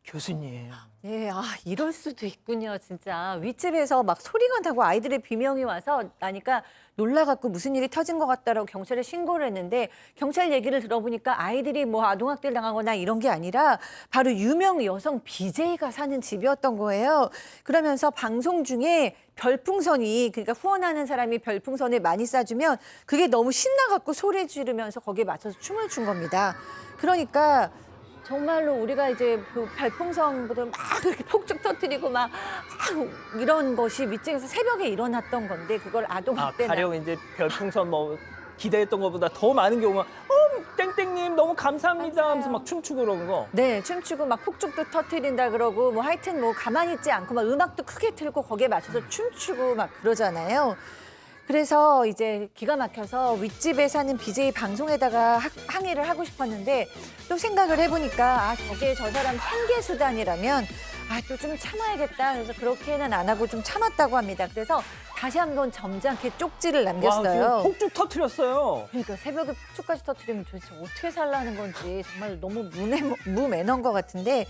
교수님. 예, 이럴 수도 있군요, 진짜. 윗집에서 막 소리가 나고 아이들의 비명이 와서 나니까 놀라갖고 무슨 일이 터진 것 같다라고 경찰에 신고를 했는데 경찰 얘기를 들어보니까 아이들이 뭐 아동학대를 당하거나 이런 게 아니라 바로 유명 여성 BJ가 사는 집이었던 거예요. 그러면서 방송 중에 별풍선이, 그러니까 후원하는 사람이 별풍선을 많이 쏴주면 그게 너무 신나갖고 소리 지르면서 거기에 맞춰서 춤을 춘 겁니다. 그러니까 정말로 우리가 이제 그 별풍선보다 막 그렇게 폭죽 터뜨리고 막 이런 것이 윗집에서 새벽에 일어났던 건데 그걸 아동학대나 가령 이제 별풍선 뭐 기대했던 것보다 더 많은 경우가 땡땡님 너무 감사합니다 하면서 막 춤추고 그런 거. 네, 춤추고 막 폭죽도 터뜨린다 그러고 뭐 하여튼 뭐 가만히 있지 않고 막 음악도 크게 틀고 거기에 맞춰서 춤추고 막 그러잖아요. 그래서 이제 기가 막혀서 윗집에 사는 BJ 방송에다가 항의를 하고 싶었는데 또 생각을 해보니까 저게 저 사람 생계 수단이라면 또 좀 참아야겠다. 그래서 그렇게는 안 하고 좀 참았다고 합니다. 그래서 다시 한번 점잖게 쪽지를 남겼어요. 와, 지금 폭죽 터뜨렸어요. 그러니까 새벽에 폭죽까지 터뜨리면 도대체 어떻게 살라는 건지 정말 너무 무매너인 것 같은데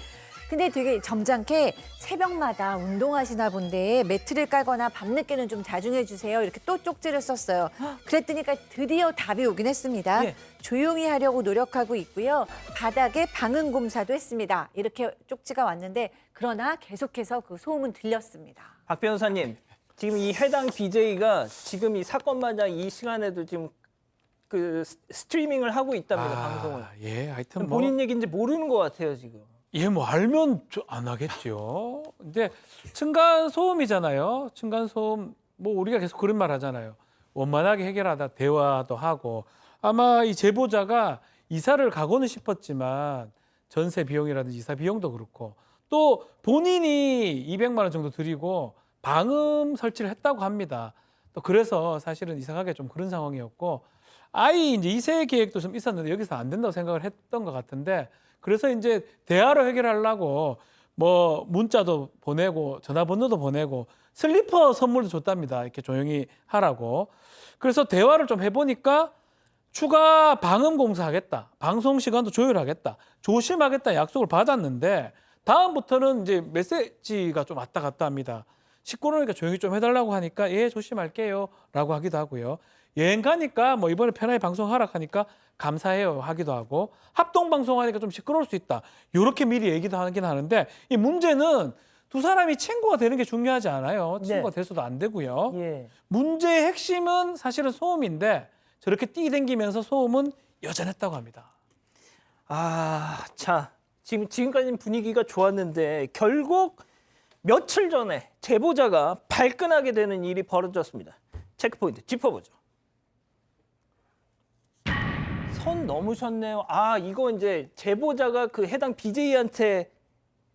근데 되게 점잖게 새벽마다 운동하시나 본데 매트를 깔거나 밤늦게는 좀 자중해 주세요. 이렇게 또 쪽지를 썼어요. 그랬더니까 드디어 답이 오긴 했습니다. 예. 조용히 하려고 노력하고 있고요. 바닥에 방음검사도 했습니다. 이렇게 쪽지가 왔는데 그러나 계속해서 그 소음은 들렸습니다. 박 변호사님, 지금 이 해당 BJ가 지금 이 사건 마냥 이 시간에도 지금 그 스트리밍을 하고 있답니다, 방송을. 예, 하여튼 뭐 본인 얘기인지 모르는 것 같아요, 지금. 예, 뭐 알면 안 하겠죠. 근데 층간 소음이잖아요. 층간 소음 뭐 우리가 계속 그런 말 하잖아요. 원만하게 해결하다 대화도 하고 아마 이 제보자가 이사를 가고는 싶었지만 전세 비용이라든지 이사 비용도 그렇고 또 본인이 200만 원 정도 드리고 방음 설치를 했다고 합니다. 또 그래서 사실은 이사 가기 좀 그런 상황이었고 아이 이제 2세 계획도 좀 있었는데 여기서 안 된다고 생각을 했던 것 같은데 그래서 이제 대화로 해결하려고 뭐 문자도 보내고 전화번호도 보내고 슬리퍼 선물도 줬답니다. 이렇게 조용히 하라고. 그래서 대화를 좀 해보니까 추가 방음 공사하겠다. 방송 시간도 조율하겠다. 조심하겠다 약속을 받았는데 다음부터는 이제 메시지가 좀 왔다 갔다 합니다. 시끄러우니까 조용히 좀 해달라고 하니까 예 조심할게요 라고 하기도 하고요. 여행 가니까 뭐 이번에 편하게 방송하라 하니까 감사해요 하기도 하고 합동 방송하니까 좀 시끄러울 수 있다. 이렇게 미리 얘기도 하긴 하는데 이 문제는 두 사람이 친구가 되는 게 중요하지 않아요. 친구가 돼서도 안 되고요. 예. 문제의 핵심은 사실은 소음인데 저렇게 뛰댕기면서 소음은 여전했다고 합니다. 자, 지금까지는 분위기가 좋았는데 결국 며칠 전에 제보자가 발끈하게 되는 일이 벌어졌습니다. 체크포인트 짚어보죠. 선 넘으셨네요. 이거 이제 제보자가 그 해당 BJ한테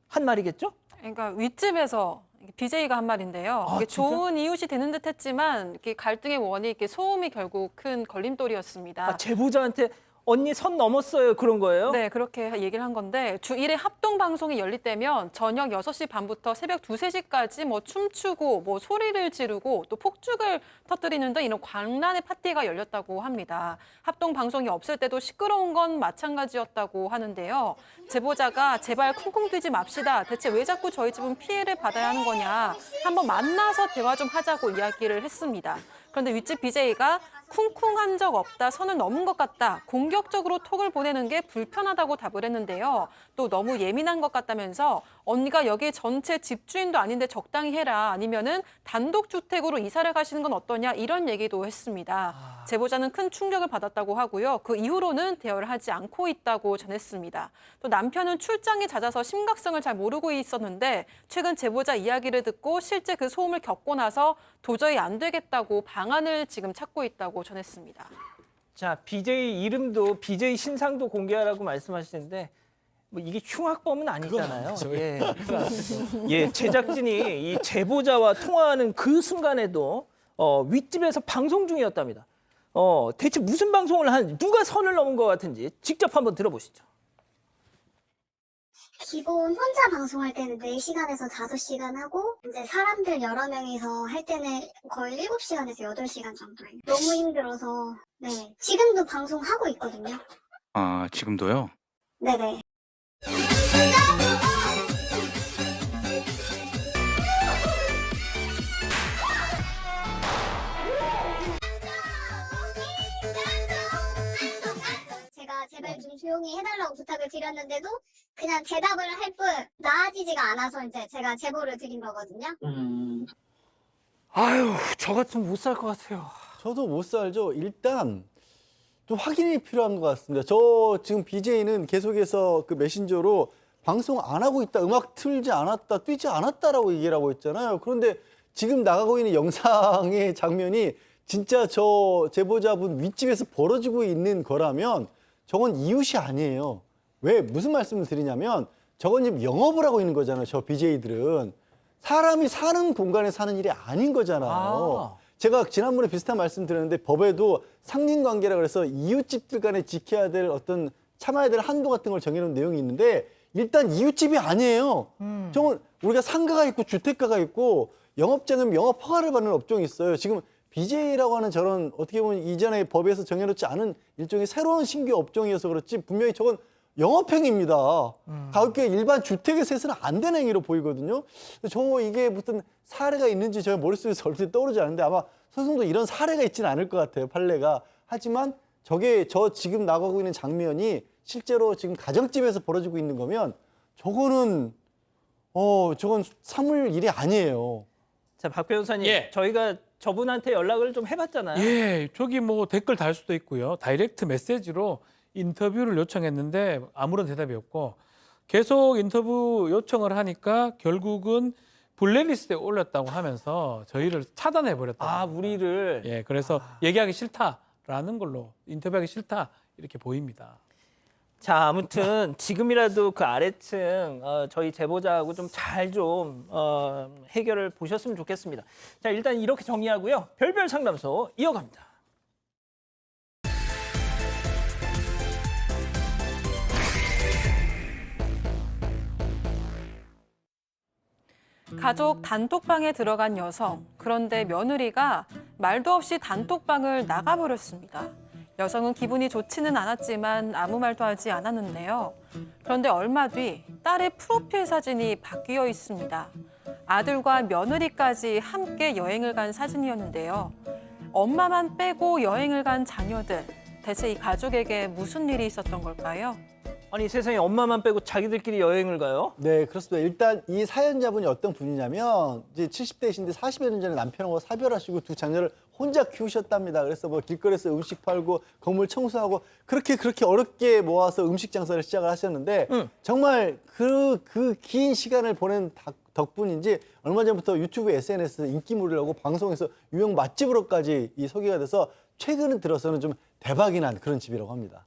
한 말이겠죠? 그러니까 윗집에서 BJ가 한 말인데요. 이게 진짜? 좋은 이웃이 되는 듯했지만 이렇게 갈등의 원이 이렇게 소음이 결국 큰 걸림돌이었습니다. 제보자한테 언니 선 넘었어요 그런 거예요? 네, 그렇게 얘기를 한 건데 주 1회 합동 방송이 열릴 때면 저녁 6시 반부터 새벽 2, 3시까지 뭐 춤추고 뭐 소리를 지르고 또 폭죽을 터뜨리는 등 이런 광란의 파티가 열렸다고 합니다. 합동 방송이 없을 때도 시끄러운 건 마찬가지였다고 하는데요. 제보자가 제발 쿵쿵 뛰지 맙시다. 대체 왜 자꾸 저희 집은 피해를 받아야 하는 거냐. 한번 만나서 대화 좀 하자고 이야기를 했습니다. 그런데 윗집 BJ가 쿵쿵한 적 없다, 선을 넘은 것 같다, 공격적으로 톡을 보내는 게 불편하다고 답을 했는데요. 또 너무 예민한 것 같다면서 언니가 여기 전체 집주인도 아닌데 적당히 해라, 아니면은 단독주택으로 이사를 가시는 건 어떠냐 이런 얘기도 했습니다. 제보자는 큰 충격을 받았다고 하고요. 그 이후로는 대화를 하지 않고 있다고 전했습니다. 또 남편은 출장이 잦아서 심각성을 잘 모르고 있었는데 최근 제보자 이야기를 듣고 실제 그 소음을 겪고 나서 도저히 안 되겠다고 방안을 지금 찾고 있다고 전했습니다. 자, BJ 이름도 BJ 신상도 공개하라고 말씀하시는데 뭐 이게 흉악범은 아니잖아요. 예, 그러니까 제작진이 이 제보자와 통화하는 그 순간에도 윗집에서 방송 중이었답니다. 대체 무슨 방송을 하는지, 누가 선을 넘은 것 같은지 직접 한번 들어보시죠. 기본 혼자 방송할 때는 4시간에서 5시간 하고 이제 사람들 여러 명이서 할 때는 거의 7시간에서 8시간 정도예요. 너무 힘들어서 지금도 방송하고 있거든요. 지금도요? 네네. 조용히 해달라고 부탁을 드렸는데도 그냥 대답을 할 뿐 나아지지가 않아서 이제 제가 제보를 드린 거거든요. 아유, 저 같으면 못 살 것 같아요. 저도 못 살죠. 일단 좀 확인이 필요한 것 같습니다. 저 지금 BJ는 계속해서 그 메신저로 방송 안 하고 있다, 음악 틀지 않았다, 뛰지 않았다라고 얘기를 하고 있잖아요. 그런데 지금 나가고 있는 영상의 장면이 진짜 저 제보자분 윗집에서 벌어지고 있는 거라면 저건 이웃이 아니에요. 왜? 무슨 말씀을 드리냐면 저건 지금 영업을 하고 있는 거잖아요. 저 BJ들은. 사람이 사는 공간에 사는 일이 아닌 거잖아요. 제가 지난번에 비슷한 말씀 드렸는데 법에도 상린관계라 그래서 이웃집들 간에 지켜야 될 어떤 참아야 될 한도 같은 걸 정해놓은 내용이 있는데 일단 이웃집이 아니에요. 저건 우리가 상가가 있고 주택가가 있고 영업장은 영업 허가를 받는 업종이 있어요. 지금 BJ라고 하는 저런 어떻게 보면 이전에 법에서 정해놓지 않은 일종의 새로운 신규 업종이어서 그렇지 분명히 저건 영업행위입니다. 가볍게 일반 주택에서 해서는 안 되는 행위로 보이거든요. 저 이게 무슨 사례가 있는지 저 머릿속에서 얼핏 떠오르지 않는데 아마 소송도 이런 사례가 있지는 않을 것 같아요. 판례가. 하지만 저게 저 지금 나가고 있는 장면이 실제로 지금 가정집에서 벌어지고 있는 거면 저거는 저건 사물 일이 아니에요. 자, 박 변호사님, 예. 저희가 저분한테 연락을 좀 해봤잖아요. 예, 저기 뭐 댓글 달 수도 있고요. 다이렉트 메시지로 인터뷰를 요청했는데 아무런 대답이 없고 계속 인터뷰 요청을 하니까 결국은 블랙리스트에 올렸다고 하면서 저희를 차단해 버렸다. 아, 우리를. 예, 그래서 얘기하기 싫다라는 걸로 인터뷰하기 싫다 이렇게 보입니다. 자, 아무튼 지금이라도 그 아래층 저희 제보자하고 좀 잘 좀 해결을 보셨으면 좋겠습니다. 자, 일단 이렇게 정리하고요. 별별 상담소 이어갑니다. 가족 단톡방에 들어간 여성. 그런데 며느리가 말도 없이 단톡방을 나가버렸습니다. 여성은 기분이 좋지는 않았지만 아무 말도 하지 않았는데요. 그런데 얼마 뒤 딸의 프로필 사진이 바뀌어 있습니다. 아들과 며느리까지 함께 여행을 간 사진이었는데요. 엄마만 빼고 여행을 간 자녀들. 대체 이 가족에게 무슨 일이 있었던 걸까요? 아니, 세상에 엄마만 빼고 자기들끼리 여행을 가요? 네, 그렇습니다. 일단 이 사연자분이 어떤 분이냐면 이제 70대이신데 40여 년 전에 남편하고 사별하시고 두 자녀를 혼자 키우셨답니다. 그래서 뭐 길거리에서 음식 팔고 건물 청소하고 그렇게 어렵게 모아서 음식 장사를 시작을 하셨는데 정말 그 긴 시간을 보낸 덕분인지 얼마 전부터 유튜브 SNS에서 인기몰이라고 방송에서 유명 맛집으로까지 이 소개가 돼서 최근 들어서는 좀 대박이 난 그런 집이라고 합니다.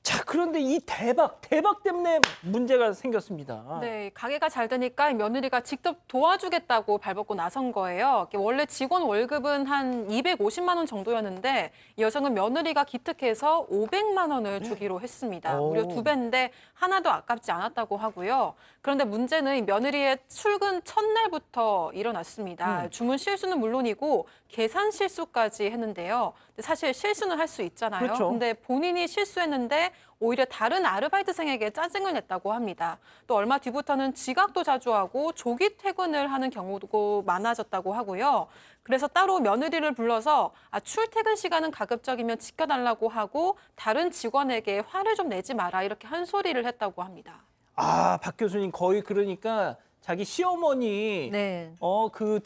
자, 그런데 이 대박 때문에 문제가 생겼습니다. 네, 가게가 잘 되니까 며느리가 직접 도와주겠다고 발벗고 나선 거예요. 원래 직원 월급은 한 250만 원 정도였는데 이 여성은 며느리가 기특해서 500만 원을 주기로 했습니다. 무려 2배인데 하나도 아깝지 않았다고 하고요. 그런데 문제는 이 며느리의 출근 첫날부터 일어났습니다. 주문 실수는 물론이고 계산 실수까지 했는데요. 근데 사실 실수는 할 수 있잖아요. 그렇죠. 근데 본인이 실수했는데 오히려 다른 아르바이트생에게 짜증을 냈다고 합니다. 또 얼마 뒤부터는 지각도 자주 하고 조기 퇴근을 하는 경우도 많아졌다고 하고요. 그래서 따로 며느리를 불러서 출퇴근 시간은 가급적이면 지켜달라고 하고 다른 직원에게 화를 좀 내지 마라 이렇게 한 소리를 했다고 합니다. 아, 박 교수님 거의 그러니까 자기 시어머니 네. 그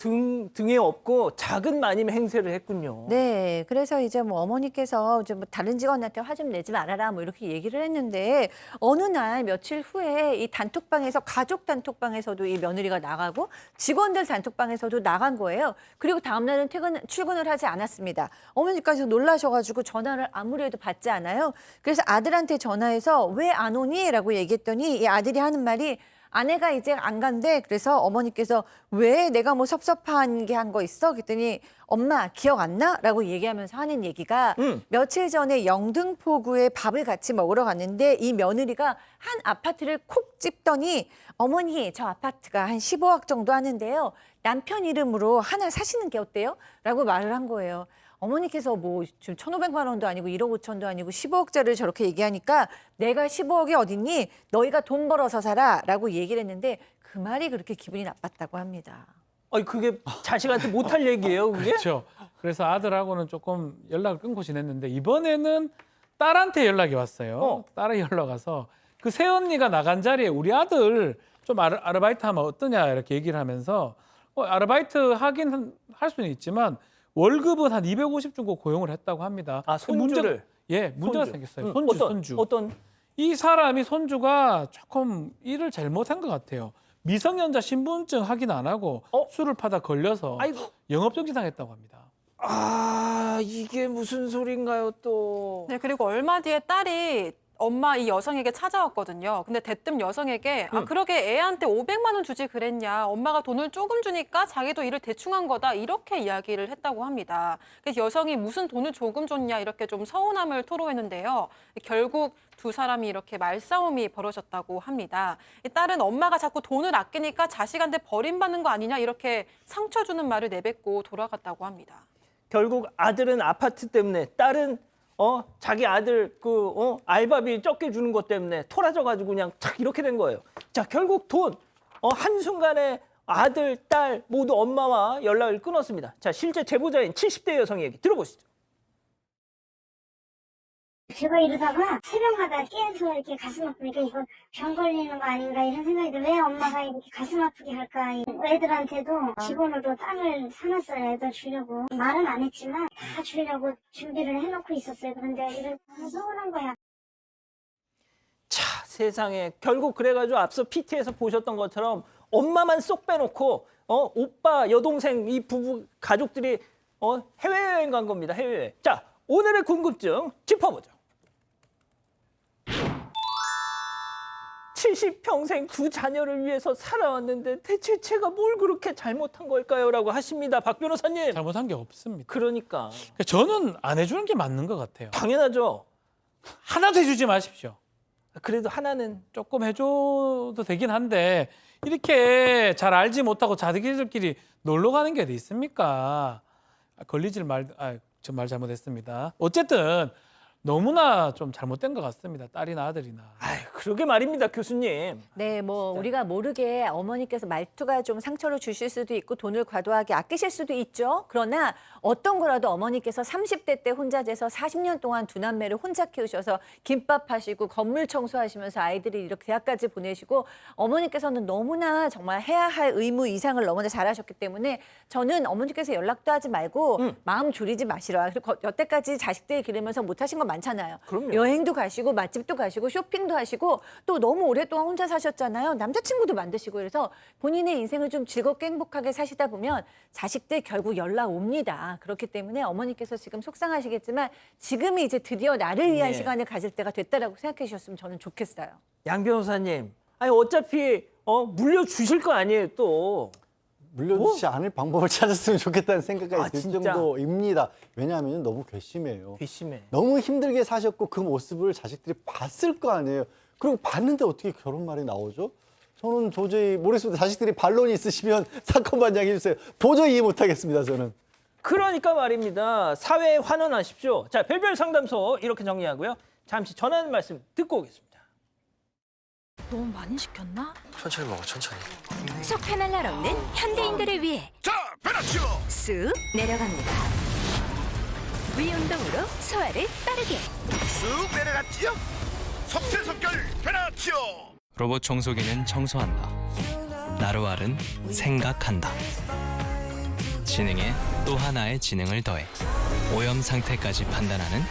등에 업고 작은 마님 행세를 했군요. 네, 그래서 이제 뭐 어머니께서 이제 뭐 다른 직원한테 화 좀 내지 말아라 뭐 이렇게 얘기를 했는데 어느 날 며칠 후에 이 단톡방에서 가족 단톡방에서도 이 며느리가 나가고 직원들 단톡방에서도 나간 거예요. 그리고 다음 날은 출근을 하지 않았습니다. 어머니까지 놀라셔가지고 전화를 아무리 해도 받지 않아요. 그래서 아들한테 전화해서 왜 안 오니?라고 얘기했더니 이 아들이 하는 말이 아내가 이제 안 간대. 그래서 어머니께서 왜 내가 뭐 섭섭한 게 한 거 있어? 그랬더니 엄마 기억 안 나? 라고 얘기하면서 하는 얘기가 며칠 전에 영등포구에 밥을 같이 먹으러 갔는데 이 며느리가 한 아파트를 콕 집더니 어머니 저 아파트가 한 15억 정도 하는데요. 남편 이름으로 하나 사시는 게 어때요? 라고 말을 한 거예요. 어머니께서 뭐 지금 1,500만 원도 아니고 1억 5천도 아니고 15억짜리를 저렇게 얘기하니까 내가 15억이 어딨니? 너희가 돈 벌어서 살아 라고 얘기를 했는데 그 말이 그렇게 기분이 나빴다고 합니다. 아니, 그게 자식한테 못할 얘기예요, 그게? 그렇죠. 그래서 아들하고는 조금 연락을 끊고 지냈는데 이번에는 딸한테 연락이 왔어요. 딸이 연락 와서 그 새언니가 나간 자리에 우리 아들 좀 아르바이트 하면 어떠냐 이렇게 얘기를 하면서 아르바이트 하긴 할 수는 있지만 월급은 한 250 주고 고용을 했다고 합니다. 아, 손주를? 문제가 손주. 생겼어요. 응. 손주. 어떤? 이 사람이 손주가 조금 일을 잘못한 것 같아요. 미성년자 신분증 확인 안 하고 술을 파다 걸려서 아이고. 영업정지 당했다고 합니다. 아, 이게 무슨 소린가요, 또? 네, 그리고 얼마 뒤에 딸이 엄마 이 여성에게 찾아왔거든요. 근데 대뜸 여성에게 그러게 애한테 500만 원 주지 그랬냐. 엄마가 돈을 조금 주니까 자기도 일을 대충 한 거다. 이렇게 이야기를 했다고 합니다. 그래서 여성이 무슨 돈을 조금 줬냐 이렇게 좀 서운함을 토로했는데요. 결국 두 사람이 이렇게 말싸움이 벌어졌다고 합니다. 이 딸은 엄마가 자꾸 돈을 아끼니까 자식한테 버림받는 거 아니냐 이렇게 상처 주는 말을 내뱉고 돌아갔다고 합니다. 결국 아들은 아파트 때문에, 딸은 자기 아들 알바비 적게 주는 것 때문에 토라져가지고 그냥 탁 이렇게 된 거예요. 자, 결국 돈 한순간에 아들, 딸 모두 엄마와 연락을 끊었습니다. 자, 실제 제보자인 70대 여성 얘기 들어보시죠. 제가 이러다가 새벽마다 깨서 이렇게 가슴 아프니까 이거 병 걸리는 거 아닌가 이런 생각이 들어요. 왜 엄마가 이렇게 가슴 아프게 할까. 애들한테도 직원으로 땅을 사놨어요. 애들 주려고. 말은 안 했지만 다 주려고 준비를 해놓고 있었어요. 그런데 이런 서운한 거야. 자, 세상에. 결국 그래가지고 앞서 PT에서 보셨던 것처럼 엄마만 쏙 빼놓고 오빠, 여동생 이 부부 가족들이 해외여행 간 겁니다. 해외여행. 자, 오늘의 궁금증 짚어보죠. 70평생 두 자녀를 위해서 살아왔는데 대체 제가 뭘 그렇게 잘못한 걸까요? 라고 하십니다. 박 변호사님. 잘못한 게 없습니다. 그러니까. 저는 안 해주는 게 맞는 것 같아요. 당연하죠. 하나도 해주지 마십시오. 그래도 하나는. 조금 해줘도 되긴 한데 이렇게 잘 알지 못하고 자기들끼리 놀러 가는 게 어디 있습니까? 저 말 잘못했습니다. 어쨌든 너무나 좀 잘못된 것 같습니다. 딸이나 아들이나. 그러게 말입니다, 교수님. 네, 우리가 모르게 어머니께서 말투가 좀 상처를 주실 수도 있고 돈을 과도하게 아끼실 수도 있죠. 그러나 어떤 거라도 어머니께서 30대 때 혼자 돼서 40년 동안 두 남매를 혼자 키우셔서 김밥 하시고 건물 청소하시면서 아이들이 이렇게 대학까지 보내시고 어머니께서는 너무나 정말 해야 할 의무 이상을 너무나 잘하셨기 때문에 저는 어머니께서 연락도 하지 말고 마음 졸이지 마시라. 그리고 여태까지 자식들 기르면서 못하신 거 많잖아요. 그럼요. 여행도 가시고 맛집도 가시고 쇼핑도 하시고 또 너무 오랫동안 혼자 사셨잖아요. 남자친구도 만드시고 그래서 본인의 인생을 좀 즐겁게 행복하게 사시다 보면 자식들 결국 연락 옵니다. 그렇기 때문에 어머니께서 지금 속상하시겠지만 지금이 이제 드디어 나를 위한 시간을 가질 때가 됐다라고 생각해 주셨으면 저는 좋겠어요. 양 변호사님. 어차피 물려주실 거 아니에요, 또. 물려주지 않을 방법을 찾았으면 좋겠다는 생각이 들 진짜? 정도입니다. 왜냐하면 너무 괘씸해요. 괘씸해. 너무 힘들게 사셨고 그 모습을 자식들이 봤을 거 아니에요. 그리고 봤는데 어떻게 결혼 말이 나오죠? 저는 도저히 모르겠습니다. 자식들이 반론이 있으시면 사건 반장해 주세요. 도저히 이해 못하겠습니다, 저는. 그러니까 말입니다. 사회에 환원하십시오. 자, 별별 상담소 이렇게 정리하고요. 잠시 전하는 말씀 듣고 오겠습니다. 너무 많이 시켰나? 천천히 먹어, 천천히. 속 편할 날 없는 현대인들을 위해 자, 베라치오! 쑥 내려갑니다. 위 운동으로 소화를 빠르게. 쑥 내려갔지요? 석쇠석결 베라치오! 로봇 청소기는 청소한다. 나루알은 생각한다. 지능에 또 하나의 지능을 더해 오염 상태까지 판단하는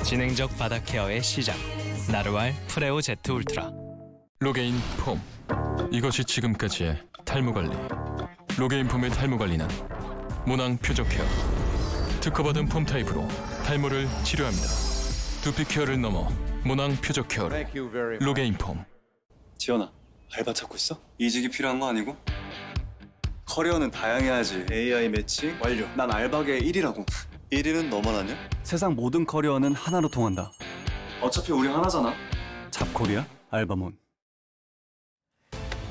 지능적 바닥 케어의 시작. 나루알 프레오 제트 울트라. 로게인 폼. 이것이 지금까지의 탈모 관리. 로게인 폼의 탈모 관리는 모낭 표적 케어. 특허받은 폼 타입으로 탈모를 치료합니다. 두피 케어를 넘어 모낭 표적 케어로 로게인 폼. 지연아, 알바 찾고 있어? 이직이 필요한 거 아니고? 커리어는 다양해야지. AI 매칭 완료. 난 알바계 1위라고. 1위는 너만 아냐? 세상 모든 커리어는 하나로 통한다. 어차피 우리 하나잖아. 잡코리아 알바몬.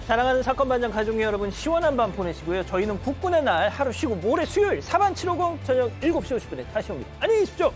사랑하는 사건반장 가족 여러분, 시원한 밤 보내시고요. 저희는 국군의 날 하루 쉬고 모레 수요일 4반 750 저녁 7시 50분에 다시 옵니다. 안녕히 계십시오.